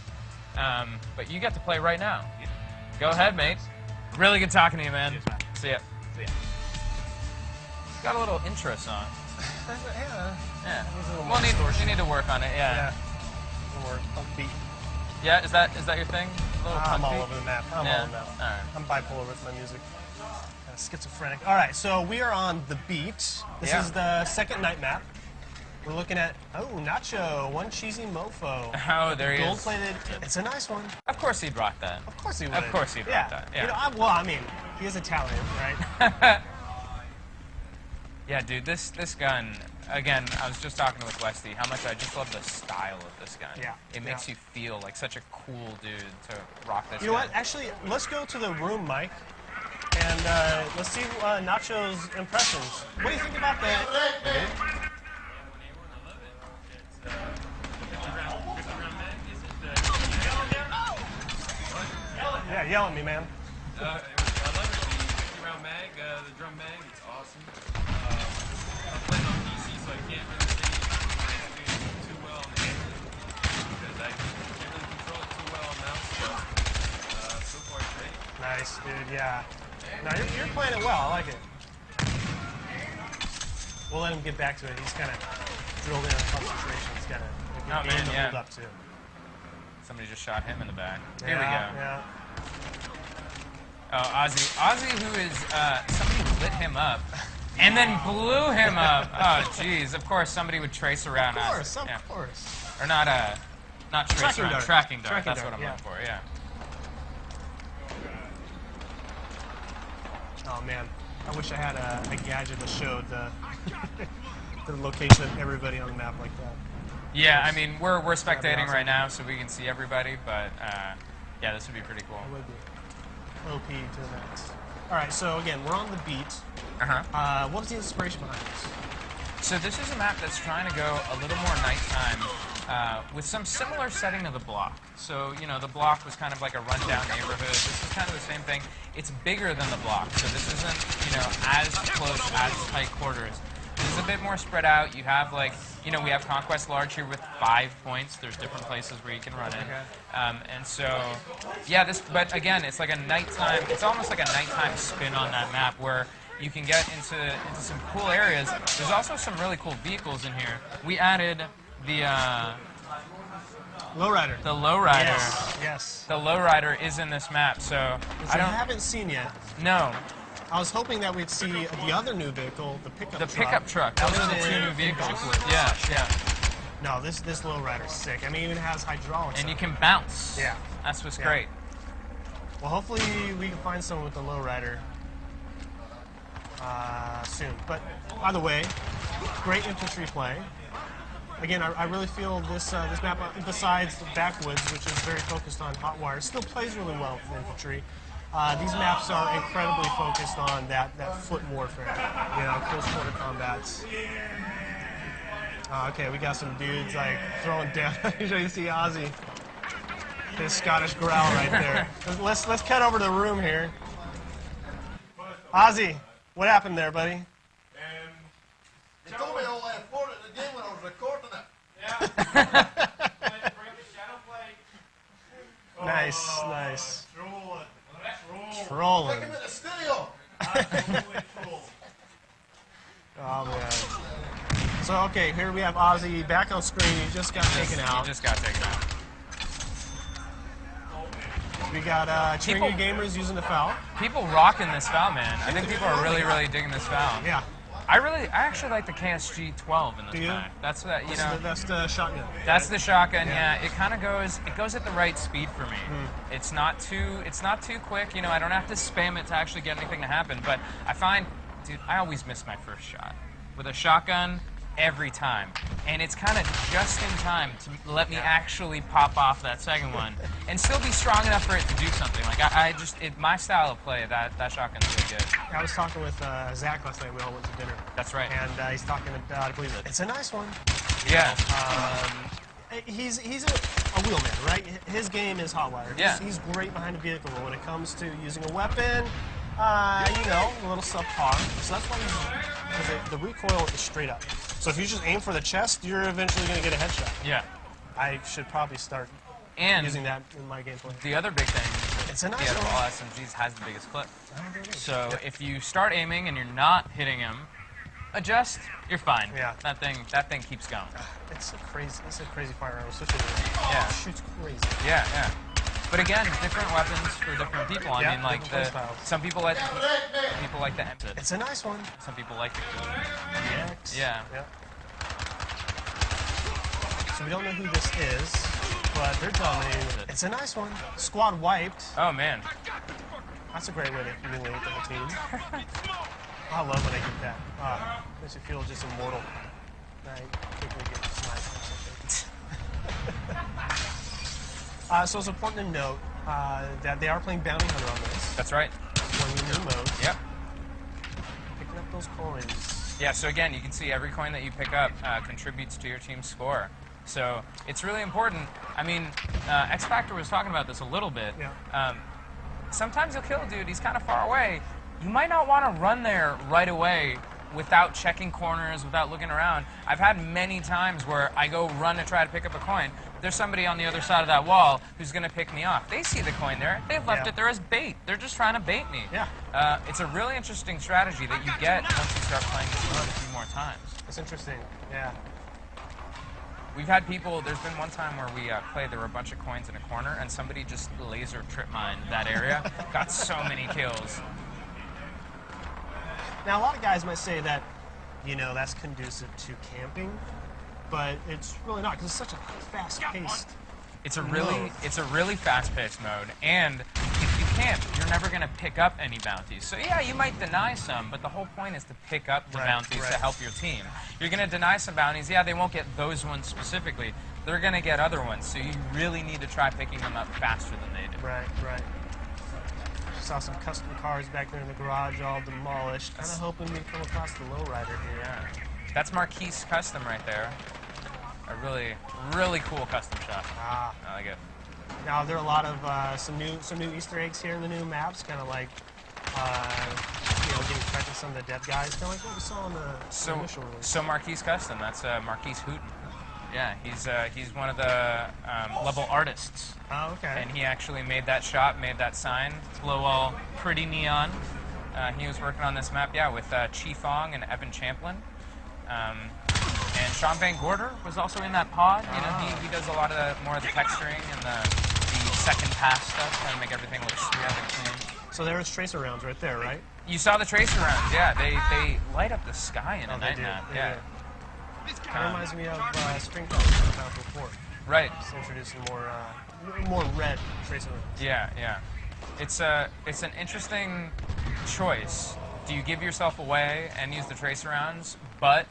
But you get to play right now. Go ahead, mate. Really good talking to you, man. Cheers, man. See ya. So, yeah. Got a little intro song. Yeah. Yeah. Needs a little more We'll need, distortion. we need to work on it. Yeah. Yeah. Or upbeat. Yeah. Is that your thing? I'm all country. over the map. I'm Yeah. all over the map. All right. I'm bipolar with my music. Schizophrenic. All right, so we are on the beat. This Yeah. is the second night map. We're looking at, Nacho, one cheesy mofo. Oh, there he is. Gold-plated. It's a nice one. Of course he brought that. Of course he would. Of course he brought that. Yeah. You know, I mean, he is Italian, right? Yeah, dude, this gun, again, I was just talking with Westy, how much I just love the style of this gun. Yeah. It makes you feel like such a cool dude to rock this You know gun. what? Actually, let's go to the room, Mike, and let's see Nacho's impressions. What do you think about that? Yeah, yell at me, man. I love it. The 50-round mag, the drum mag, it's awesome. I'm playing on PC, so I can't really say it's too well on the handheld because I can't really control it too well on mouse. So far, it's great. Nice, dude. Yeah. No, you're playing it well. I like it. We'll let him get back to it. He's kind of drilled in on concentration. He's got a game to hold up to. Somebody just shot him in the back. Here Yeah, we go. yeah. Oh, Ozzy, who is, somebody lit him up and then blew him up. Oh, jeez. Of course, somebody would trace around Of course, Ozzy. of course. Or not trace Tracking around, dart. tracking dart. Tracking That's dart, what I'm yeah. looking for, yeah. Oh, man. I wish I had a gadget that showed the location of everybody on the map like that. Yeah, I mean, we're spectating awesome. right now, so we can see everybody, but, yeah, this would be pretty cool. It would be. OP to the max. All right, so again, we're on the beat. Uh-huh. What was the inspiration behind this? So this is a map that's trying to go a little more nighttime with some similar setting to the block. So, you know, the block was kind of like a rundown neighborhood. This is kind of the same thing. It's bigger than the block, so this isn't, you know, as close, as tight quarters. This is a bit more spread out. You have, like, you know, we have Conquest Large here with 5 points. There's different places where you can run it. And so, yeah, but again, it's like a nighttime, it's almost like a nighttime spin on that map where you can get into some cool areas. There's also some really cool vehicles in here. We added the Lowrider. the lowrider. Yes. The lowrider is in this map, so Which I I don't haven't seen yet. know. I was hoping that we'd see the other new vehicle, the pickup The truck. pickup truck. Those are the was 2 in new vehicles. Battlefield. Yeah, yeah. No, this lowrider's sick. I mean, it even has hydraulics. And on you it. can bounce. Yeah. That's what's Yeah. great. Well, hopefully we can find someone with the lowrider soon. But either way, great infantry play. Again, I really feel this map, besides the Backwoods, which is very focused on hot wire, still plays really well with infantry. These maps are incredibly focused on that foot warfare, you know, close quarter combats. Okay, we got some dudes like throwing down. You see Ozzy, his Scottish growl right there. Let's cut over to the room here. Ozzy, what happened there, buddy? You told me all that for it in the game when I was recording it. Nice, nice. Take Trolling. him in the studio. Oh, man. So, okay, here we have Ozzy back on screen. He just got taken out. He just got taken out. We got Cheering Gamers using the foul. People rocking this foul, man. I think people are really, really digging this foul. Yeah. I actually like the KSG 12 in this Do you? map. That's that, you know. That's the shotgun. That's the shotgun. Yeah. Yeah, it goes at the right speed for me. It's not too quick. You know, I don't have to spam it to actually get anything to happen. But I find, dude, I always miss my first shot with a shotgun every time, and it's kind of just in time to let me actually pop off that second one and still be strong enough for it to do something. Like my style of play, that shotgun's really good. I was talking with Zach last night. We all went to dinner. That's right. And he's talking about, I believe it's a nice one. Yeah. He's a wheelman, right? His game is hot wire. Yeah. He's great behind the vehicle, but when it comes to using a weapon, you know, a little subpar. So that's why because the recoil is straight up. So if you just aim for the chest, you're eventually going to get a headshot. Yeah. I should probably start And using that in my gameplay. the other big thing is It's a nice the one. all SMGs has the biggest clip. So if you start aiming and you're not hitting him, adjust, you're fine. Yeah. That thing keeps going. It's a crazy firearm, especially Yeah. it shoots crazy. Yeah, yeah. But again, different weapons for different people. I mean, like some people like the M. It's a nice one. Some people like the X. Yeah. So we don't know who this is, but they're telling me it's a nice one. Squad wiped. Oh man. That's a great way to humiliate the whole team. I love when they get that. Makes you feel just immortal. I quickly get sniped or something. So it's important to note that they are playing Bounty Hunter on this. That's right. Playing in new modes. Yep. Picking up those coins. Yeah, so again, you can see every coin that you pick up contributes to your team's score. So it's really important. I mean, X Factor was talking about this a little bit. Yeah. Sometimes you'll kill a dude, he's kind of far away. You might not want to run there right away without checking corners, without looking around. I've had many times where I go run to try to pick up a coin. There's somebody on the other side of that wall who's going to pick me off. They see the coin there. They've left it there as bait. They're just trying to bait me. Yeah. It's a really interesting strategy that you get once you start playing this mode a few more times. It's interesting. Yeah. We've had people, there's been one time where we played, there were a bunch of coins in a corner, and somebody just laser trip mined that area. Got so many kills. Now, a lot of guys might say that, you know, that's conducive to camping, but it's really not, because it's such a fast-paced It's a mode. really fast-paced mode, and if you camp, you're never going to pick up any bounties. So yeah, you might deny some, but the whole point is to pick up the bounties to help your team. You're going to deny some bounties, yeah, they won't get those ones specifically. They're going to get other ones, so you really need to try picking them up faster than they do. Right. Saw some custom cars back there in the garage, all demolished. Kind of hoping we come across the lowrider here. Yeah. That's Marquise Custom right there. A really cool custom shop. I like it. Now there are a lot of some new Easter eggs here in the new maps, kind of like getting credit to some of the dev guys, kind of like what we saw in the initial release. So Marquise Custom, that's Marquise Hooten. Yeah, he's one of the level artists. Oh, okay. And he actually made that shop, made that sign, glow all pretty neon. He was working on this map, with Chi Fong and Evan Champlin. And Sean Van Gorder was also in that pod. You know, he does a lot of more of the texturing and the second pass stuff, trying to make everything look smooth and clean. So there's tracer rounds right there, right? You saw the tracer rounds, yeah. They light up the sky in a night map. Yeah. Kind of reminds me of String Call from Battlefield 4. Right. Just introducing more red tracer rounds. Yeah. It's an interesting choice. Do you give yourself away and use the tracer rounds, but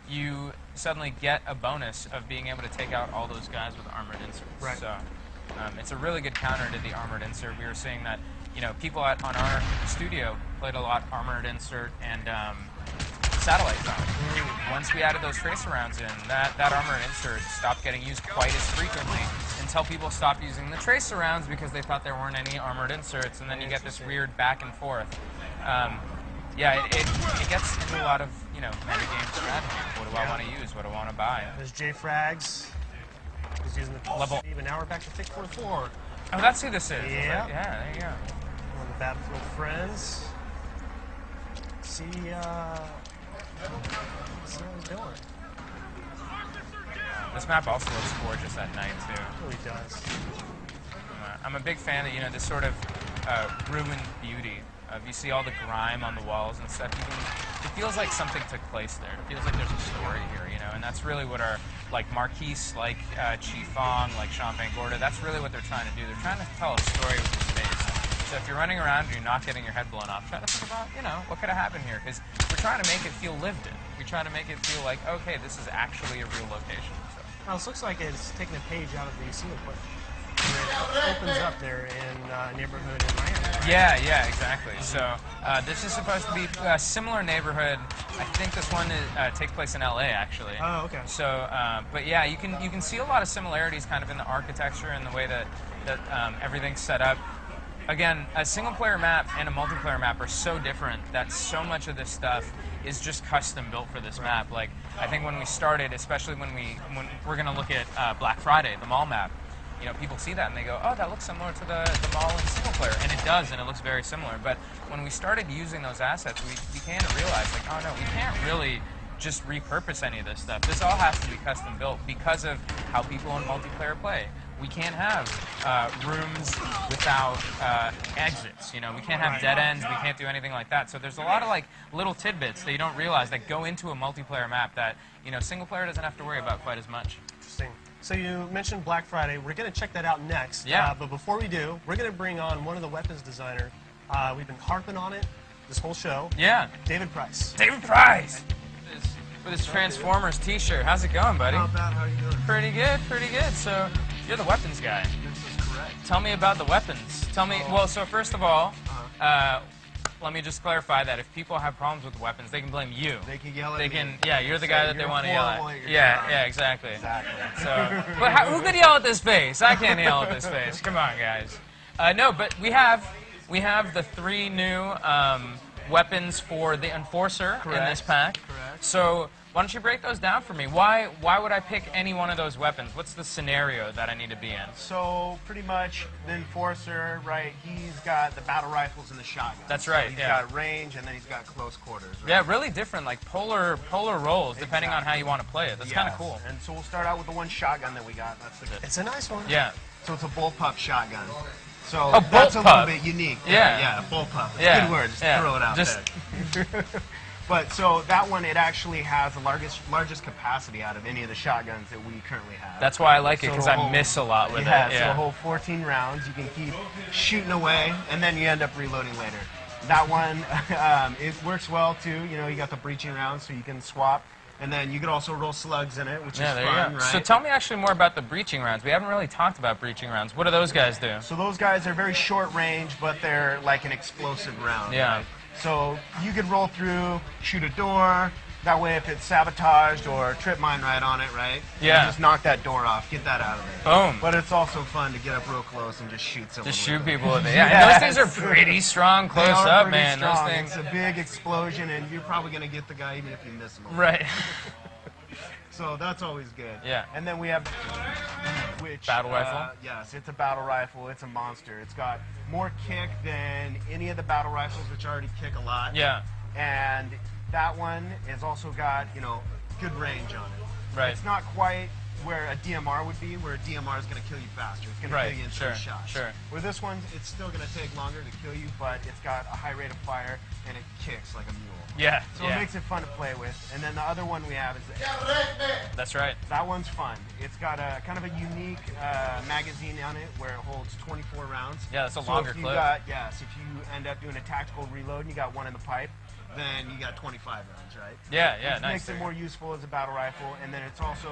you suddenly get a bonus of being able to take out all those guys with armored inserts? Right. So it's a really good counter to the armored insert. We were seeing that, people on our studio played a lot armored insert and satellite zone. Once we added those tracer rounds in, that armored insert stopped getting used quite as frequently until people stopped using the tracer rounds because they thought there weren't any armored inserts, and then you get this weird back and forth. It gets into a lot of metagame strategy. What do I want to use? What do I want to buy? There's J Frags. He's using the level. Even now we're back to Thick 44. Oh, that's who this is. Yeah. Yeah, there you go. One of the Battlefield friends. See how he's doing. This map also looks gorgeous at night too. It really does. I'm a big fan of this sort of ruined beauty. You see all the grime on the walls and stuff. It feels like something took place there. It feels like there's a story here, and that's really what our Marquise, Chi Fong, Sean Van Gorder, that's really what they're trying to do. They're trying to tell a story with the space. So if you're running around and you're not getting your head blown off, try to think about, what could have happened here? Because we're trying to make it feel lived in. We try to make it feel like, okay, this is actually a real location. So. Now, this looks like it's taking a page out of the single player. It opens up there in a neighborhood in Miami. Right? Yeah, exactly. So this is supposed to be a similar neighborhood. I think this one takes place in LA, actually. Oh, okay. So, but yeah, you can see a lot of similarities kind of in the architecture and the way that everything's set up. Again, a single-player map and a multiplayer map are so different that so much of this stuff is just custom built for this map. I think when we started, especially when we're going to look at Black Friday, the mall map, people see that and they go, oh, that looks similar to the mall in single player. And it does, and it looks very similar. But when we started using those assets, we began to realize, oh, no, we can't really just repurpose any of this stuff. This all has to be custom built because of how people in multiplayer play. We can't have rooms without exits. You know, we can't have dead ends. We can't do anything like that. So there's a lot of like little tidbits that you don't realize that go into a multiplayer map that, you know, single player doesn't have to worry about quite as much. Interesting. So you mentioned Black Friday. We're going to check that out next. Yeah. But before we do, we're going to bring on one of the weapons designer. We've been harping on it this whole show. Yeah. David Price. David Price! With his Transformers t-shirt. How's it going, buddy? Not bad. How are you doing? Pretty good, pretty good. So, you're the weapons guy. This is correct. Tell me about the weapons. Tell me, well, so first of all, let me just clarify that if people have problems with the weapons, they can blame you. They can yell at They me. can, yeah, you're the guy that they you're want to yell horrible at. at your Yeah, job. yeah, exactly. Exactly. So, but who could yell at this face? I can't yell at this face. Come on, guys. No, but we have the 3 new weapons for the Enforcer in this pack. Correct. So why don't you break those down for me? Why would I pick any one of those weapons? What's the scenario that I need to be in? So pretty much the Enforcer, right? He's got the battle rifles and the shotguns. That's right, So he's yeah. got range and then he's got close quarters. Right? Yeah, really different, like polar roles, depending on how you want to play it. That's kind of Yes. cool. And so we'll start out with the one shotgun that we got. That's the It's a nice one. Yeah. So it's a bullpup shotgun. So Oh, that's a bullpup. little bit unique. Yeah. Yeah, bullpup. It's Yeah. a good word. Just Yeah. throw it out Just- there. But so that one, it actually has the largest capacity out of any of the shotguns that we currently have. That's why I like it, So because the I whole- miss a lot with yeah, it. so Yeah. a whole 14 rounds. You can keep shooting away, and then you end up reloading later. That one, it works well too. You know, you got the breaching rounds, so you can swap. And then you could also roll slugs in it, which Yeah, is there fun, you go. right? So tell me actually more about the breaching rounds. We haven't really talked about breaching rounds. What do those guys do? So those guys are very short range, but they're like an explosive round. Yeah. Right? So you could roll through, shoot a door. That way, if it's sabotaged or trip mine right on it, right? Yeah. You just knock that door off, get that out of there. Boom. But it's also fun to get up real close and just shoot someone. Just with shoot them. people with it. Yeah, and those things are pretty strong They close are up, pretty man. strong. Those things. It's a big explosion, and you're probably gonna get the guy even if you miss him. Right. So that's always good. Yeah. And then we have which Battle rifle? Yes, it's a battle rifle. It's a monster. It's got more kick than any of the battle rifles, which already kick a lot. Yeah. And that one has also got, you know, good range on it. Right. It's not quite where a DMR would be, where a DMR is going to kill you faster. It's going to Right, kill you in sure, 3 shots. sure. Where this one, it's still going to take longer to kill you, but it's got a high rate of fire, and it kicks like a mule. Yeah. So yeah. it makes it fun to play with. And then the other one we have is That's right. that one's fun. It's got a kind of a unique magazine on it where it holds 24 rounds. Yeah, that's a So longer if you clip. if you end up doing a tactical reload and you got one in the pipe, then you got 25 rounds, right? Yeah, yeah, Which nice. makes it more useful as a battle rifle, and then it's also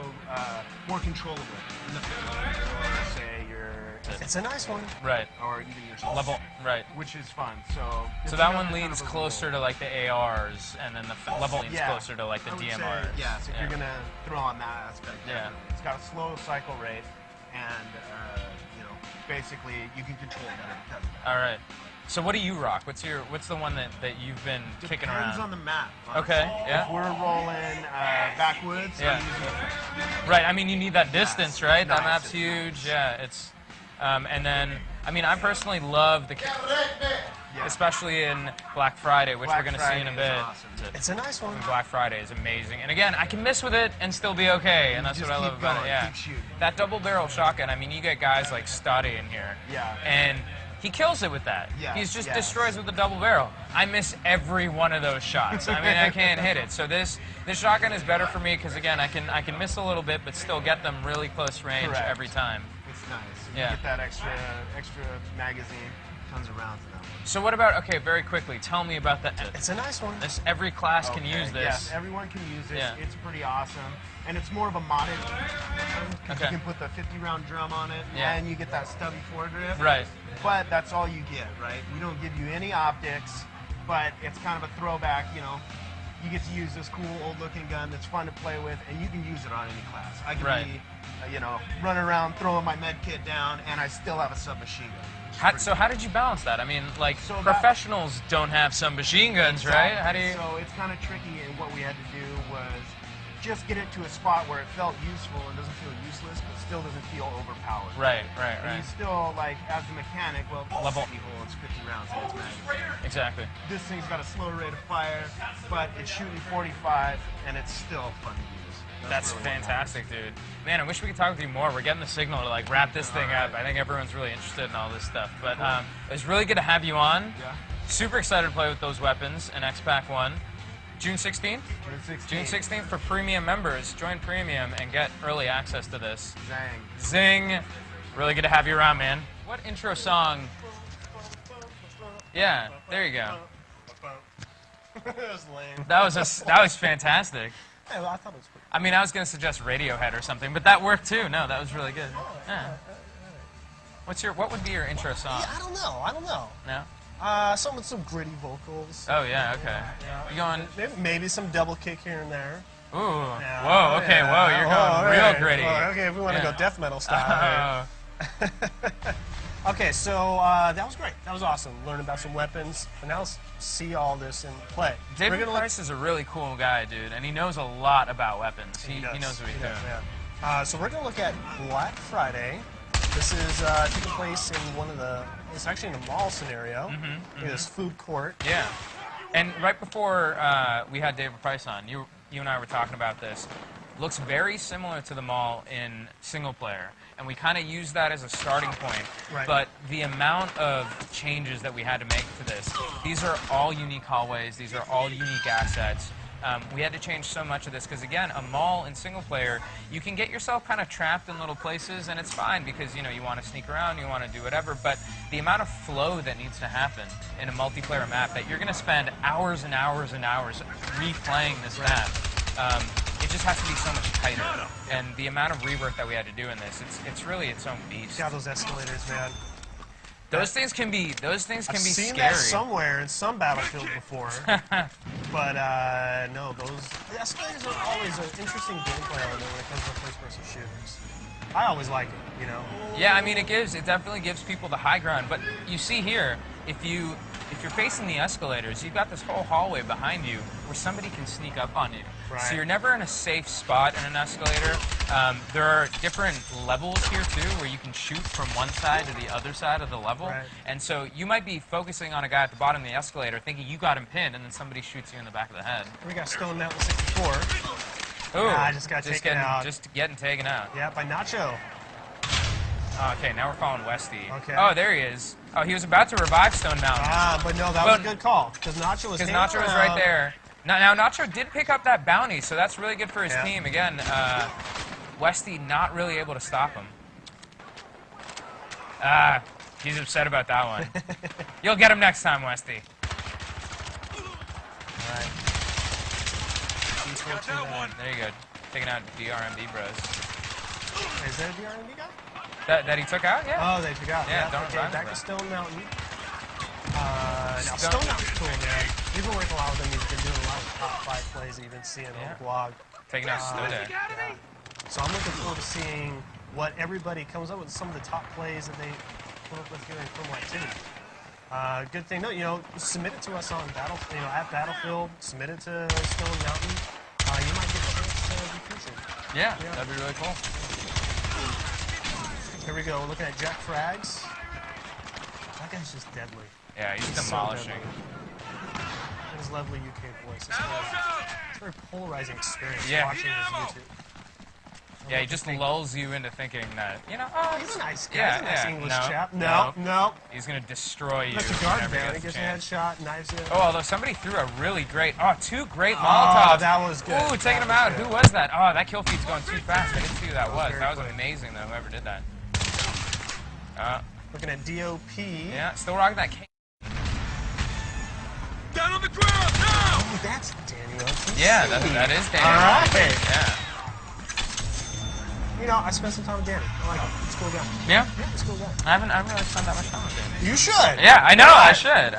more controllable in the field. So say you're, It's a nice one. Right. or even yourself, Level. Right. which is fun. So So that one leans closer to like the ARs, and then the level leans Yeah. closer to like the I would DMRs. say, yes, if Yeah. you're gonna throw on that aspect. Yeah. definitely. It's got a slow cycle rate, and you know, basically you can control it better because of that. All right. So what do you rock? What's the one that you've been kicking Depends around? on the map. Okay, honestly. yeah. If we're rolling backwoods, Yeah. I'm using Right. I mean, you need that distance, right? That Nice. map's huge. Yeah. It's, and then I mean, I personally love the, especially in Black Friday, which Black we're gonna see in a Friday bit. is awesome. It's a nice one. Black Friday is amazing, and again, I can miss with it and still be okay, and that's just what I love keep about going, it. Yeah. keep shooting. That double barrel shotgun. I mean, you get guys like Stoddy in here. Yeah. And he kills it with that. Yeah, He's just yeah. destroys with the double barrel. I miss every one of those shots. I mean, I can't hit it. So this shotgun is better for me because again, I can miss a little bit, but still get them really close range Correct. every time. It's nice. Yeah. You get that extra magazine, tons of rounds in that one. So what about? Okay, very quickly, tell me about that. It's a nice one. This every class can Okay, use this. Yes, everyone can use it. Yeah. It's pretty awesome. And it's more of a modded because Okay. you can put the 50-round drum on it, Yeah. and you get that stubby foregrip. Right. But that's all you get, right? We don't give you any optics, but it's kind of a throwback, you know. You get to use this cool old-looking gun that's fun to play with, and you can use it on any class. I can Right. be, you know, running around throwing my med kit down, and I still have a submachine gun. So how did you balance that? I mean, like So that- professionals don't have some machine guns, right? How do you? So it's kind of tricky, and what we had to do was just get it to a spot where it felt useful and doesn't feel useless, but still doesn't feel overpowered. Right. And you still, like, as the mechanic, well, Level. it's 50 rounds in its magazine. Exactly. This thing's got a slow rate of fire, but it's shooting 45, and it's still fun to use. That's really what fantastic, dude. Man, I wish we could talk with you more. We're getting the signal to like wrap this thing up. I think everyone's really interested in all this stuff. But it was really good to have you on. Yeah. Super excited to play with those weapons in X-Pac 1. June 16th? June 16th. June 16th for premium members. Join premium and get early access to this. Zang. Zing. Really good to have you around, man. What intro song? Yeah, there you go. That was lame. That was fantastic. Hey, well, I thought it was pretty. I mean, I was going to suggest Radiohead or something, but that worked too. No, that was really good. Yeah. What would be your intro song? Yeah, I don't know. No? Some with some gritty vocals. Oh, yeah, okay. You going... Maybe some double kick here and there. Ooh. Yeah, Whoa, okay, yeah. whoa, you're going real right. gritty. Well, okay, if we want to Yeah. go death metal style. Okay, so that was great. That was awesome. Learn about some weapons. And now let's see all this in play. David Price is a really cool guy, dude, and he knows a lot about weapons. He knows what he's doing. Yeah. So we're going to look at Black Friday. This is taking place in one of the, it's actually in a mall scenario. In this food court. Yeah. And right before we had David Price on, you and I were talking about this. Looks very similar to the mall in single player, and we kind of used that as a starting point. Right. But the amount of changes that we had to make to this, these are all unique hallways, these are all unique assets. We had to change so much of this because, again, a mall in single player, you can get yourself kind of trapped in little places, and it's fine because, you know, you want to sneak around, you want to do whatever, but the amount of flow that needs to happen in a multiplayer map that you're going to spend hours and hours and hours replaying this map, it just has to be so much tighter. And the amount of rework that we had to do in this, it's really its own beast. Yeah, those escalators, man. Those things can be I've seen scary. that somewhere in some Battlefield before. But no, the escalators are always an interesting gameplay element when it comes to first-person shooters. I always like it, you know. Yeah, I mean, it definitely gives people the high ground. But you see here, if you're facing the escalators, you've got this whole hallway behind you where somebody can sneak up on you. Right. So you're never in a safe spot in an escalator. There are different levels here too, where you can shoot from one side to the other side of the level. Right. And so you might be focusing on a guy at the bottom of the escalator, thinking you got him pinned, and then somebody shoots you in the back of the head. We got Stone Mountain 64. Ooh, I just got taken out. Just getting taken out. Yeah, by Nacho. Okay, now we're following Westy. Okay. Oh, there he is. Oh, he was about to revive Stone Mountain. But no, that was a good call because Nacho was right there. Now Nacho did pick up that bounty, so that's really good for his Yeah. team. Again, Westy not really able to stop him. He's upset about that one. You'll get him next time, Westy. All right. There you go. Taking out DRMD bros. Is there a DRMD guy? That he took out? Yeah. Oh, they took out. Yeah, don't okay, revive back him, to bro. Stone Mountain. Now, Stone Mountain's cool, man. We've been working a lot with him. He's been doing a lot of top 5 plays that you've been seeing on the blog. Taking out Stoda. So I'm looking forward to seeing what everybody comes up with, some of the top plays that they come up with here in Film Activity. Good thing, you know, submit it to us on at Battlefield. Submit it to Stone Mountain. You might get a chance to be featured. Yeah, that'd be really cool. Here we go. We're looking at Jack Frags. That guy's just deadly. Yeah, he's So demolishing. deadly. And his lovely UK voice. It's a very polarizing experience Yeah. watching his YouTube. Yeah, he just lulls you into thinking that, you know, He's a nice guy. Yeah, He's a nice yeah. English No, chap. no. No. he's going to destroy you. That's a guard whenever down. He gets gets a a chance. headshot, knives it. Oh, although somebody threw a really great, two great Molotovs. Oh, that was good. Ooh, taking him out. Who was that? Oh, that kill feed's going too fast. I didn't see who that was. very That was quick. amazing, though, whoever did that. Looking at DOP. Yeah, still rocking that king. Down on the ground now! Oh, that's Daniel. Yeah, that is Danny. All right. Yeah. You know, I spent some time with Danny. I like him. He's a cool guy. Yeah? Yeah, he's a cool guy. I haven't really spent that much time with him. You should. Yeah, I know. I should.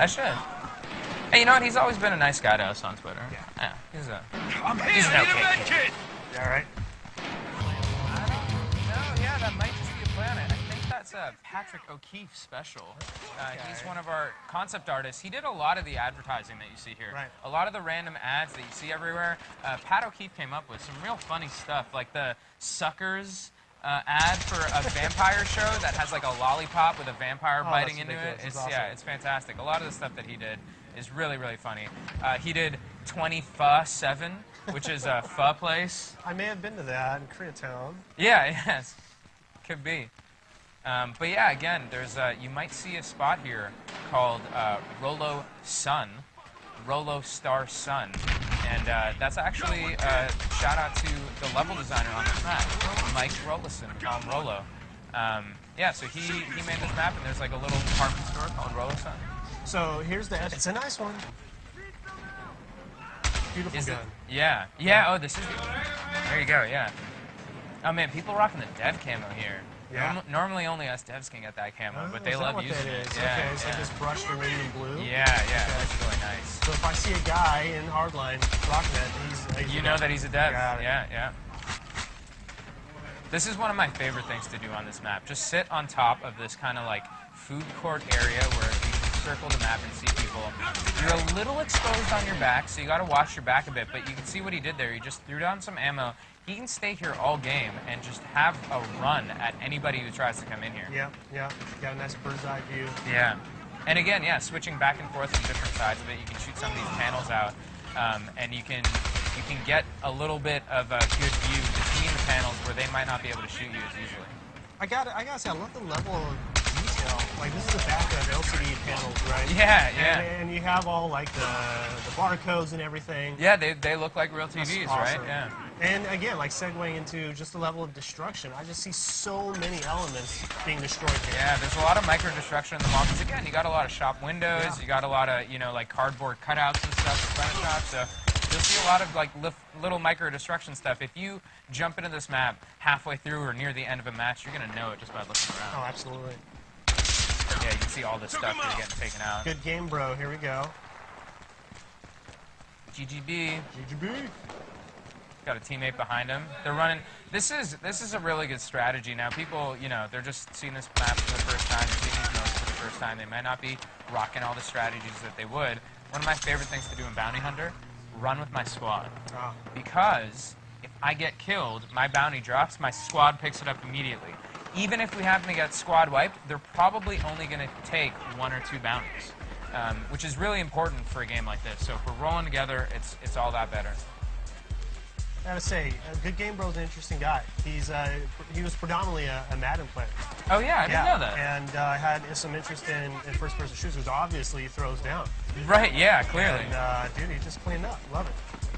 Hey, you know what? He's always been a nice guy to us on Twitter. Yeah. He's an okay kid. All right. No, yeah, that might just be a planet. I think that's Patrick O'Keefe special. He's one of our concept artists. He did a lot of the advertising that you see here. Right. A lot of the random ads that you see everywhere. Pat O'Keefe came up with some real funny stuff, like the Suckers ad for a vampire show that has like a lollipop with a vampire biting into it. It's Yeah, awesome. it's fantastic. A lot of the stuff that he did is really, really funny. He did 20 Pho 7, which is a pho place. I may have been to that in Koreatown. Yeah, yes, could be. But yeah, again, there's you might see a spot here called Rolo Sun, Rolo Star Sun, and that's actually a shout out to the level designer on this map, Mike Rollison on Rolo. Yeah, so he made this map, and there's like a little department store called Rolo Sun. So here's the. It's a nice one. Beautiful Is it? gun. Yeah, yeah. Oh, this is. There you go. Yeah. Oh man, people rocking the dev camo here. Yeah. Normally only us devs can get that camo, but they Is that love what using that it. is? Yeah, Okay, it's like yeah. this brushed Iranian blue. Yeah, that's really nice. So if I see a guy in Hardline rocking that, he's You know that he's a dev. Got it. Yeah. This is one of my favorite things to do on this map. Just sit on top of this kind of like food court area where you can circle the map and see people. You're a little exposed on your back, so you got to watch your back a bit, but you can see what he did there. He just threw down some ammo. He can stay here all game and just have a run at anybody who tries to come in here. Yeah. Got a nice bird's eye view. Yeah. And again, yeah, switching back and forth from different sides of it, you can shoot some of these panels out, and you can get a little bit of a good view between the panels where they might not be able to shoot you as easily. I gotta say, I love the level of detail. Like this is the back of LCD panels, right? Yeah. And you have all like the barcodes and everything. Yeah, they look like real TVs, That's right? awesome. Yeah. And again, like segueing into just the level of destruction, I just see so many elements being destroyed here. Yeah, there's a lot of micro destruction in the mall. Because again, you got a lot of shop windows, you got a lot of, like cardboard cutouts and stuff in front of shops. So you'll see a lot of like little micro destruction stuff. If you jump into this map halfway through or near the end of a match, you're gonna know it just by looking around. Oh, absolutely. Yeah, you can see all this stuff here getting taken out. Good game, bro. Here we go. GGB. GGB. Got a teammate behind him. They're running. This is a really good strategy. Now people, they're just seeing this map for the first time, seeing these modes for the first time. They might not be rocking all the strategies that they would. One of my favorite things to do in Bounty Hunter, run with my squad. Oh. Because if I get killed, my bounty drops, my squad picks it up immediately. Even if we happen to get squad wiped, they're probably only going to take 1 or 2 bounties, which is really important for a game like this. So if we're rolling together, it's all that better. I gotta say, Good Game Bro's an interesting guy. He was predominantly a Madden player. Oh yeah, I didn't know that. And had some interest in first-person shooters. Obviously, he throws down. Right, yeah, clearly. And dude, he just cleaned up. Love it.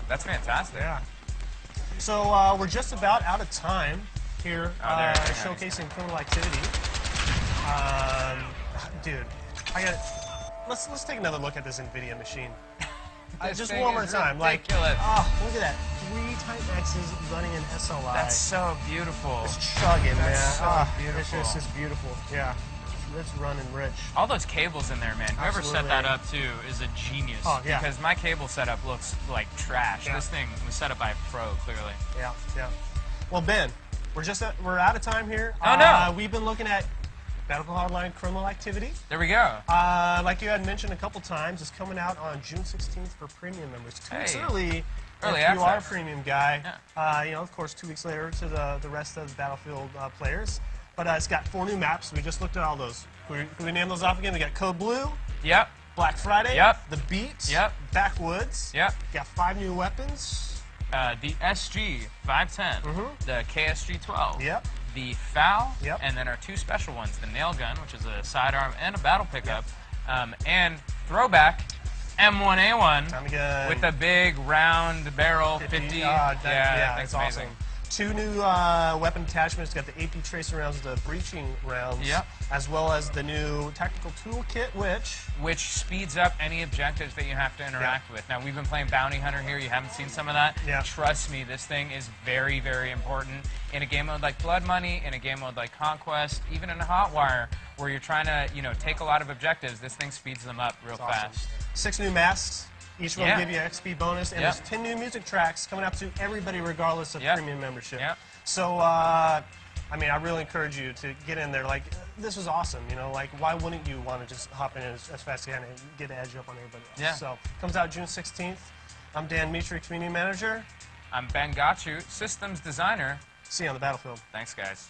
That's fantastic. Yeah. So we're just about out of time here, showcasing criminal activity. Dude, let's take another look at this NVIDIA machine. Just one more time. Like, ridiculous. oh, look at that. 3 Titan X's running in SLI. That's so beautiful. It's chugging, man. So beautiful. It's just beautiful. Yeah. It's running rich. All those cables in there, man. Whoever set that up, too, is a genius. Oh, yeah. Because my cable setup looks like trash. Yeah. This thing was set up by a pro, clearly. Yeah. Well, Ben, we're out of time here. Oh, no. We've been looking at Battlefield Hardline criminal activity. There we go. Like you had mentioned a couple times, it's coming out on June 16th for premium members. 2 weeks early. Early if you are a access. premium guy. Yeah. Of course, 2 weeks later to the rest of the Battlefield players. But it's got 4 new maps. We just looked at all those. Can we name those off again? We got Code Blue. Yep. Black Friday. Yep. The Beat. Yep. Backwoods. Yep. Got 5 new weapons. The SG 510. The KSG 12. Yep. The FAL. Yep. And then our 2 special ones, the nail gun, which is a sidearm and a battle pickup. And throwback M1A1 Time to get with a big round barrel 50. Yeah, that's it's awesome. 2 new weapon attachments. Got the AP tracer rounds, the breaching rounds, Yep. as well as the new tactical toolkit, which speeds up any objectives that you have to interact with. Now, we've been playing Bounty Hunter here. You haven't seen some of that? Yeah. Trust me, this thing is very, very important. In a game mode like Blood Money, in a game mode like Conquest, even in a Hotwire, where you're trying to, take a lot of objectives, this thing speeds them up real fast. 6 new masks. Each one will give you an XP bonus, and Yep. there's 10 new music tracks coming out to everybody regardless of Yep. premium membership. Yep. So I mean, I really encourage you to get in there. Like, this is awesome, you know? Like, why wouldn't you want to just hop in as fast as you can and get the edge up on everybody else? Yeah. So, comes out June 16th. I'm Dan Mitri, Community Manager. I'm Ben Gachu, Systems Designer. See you on the battlefield. Thanks, guys.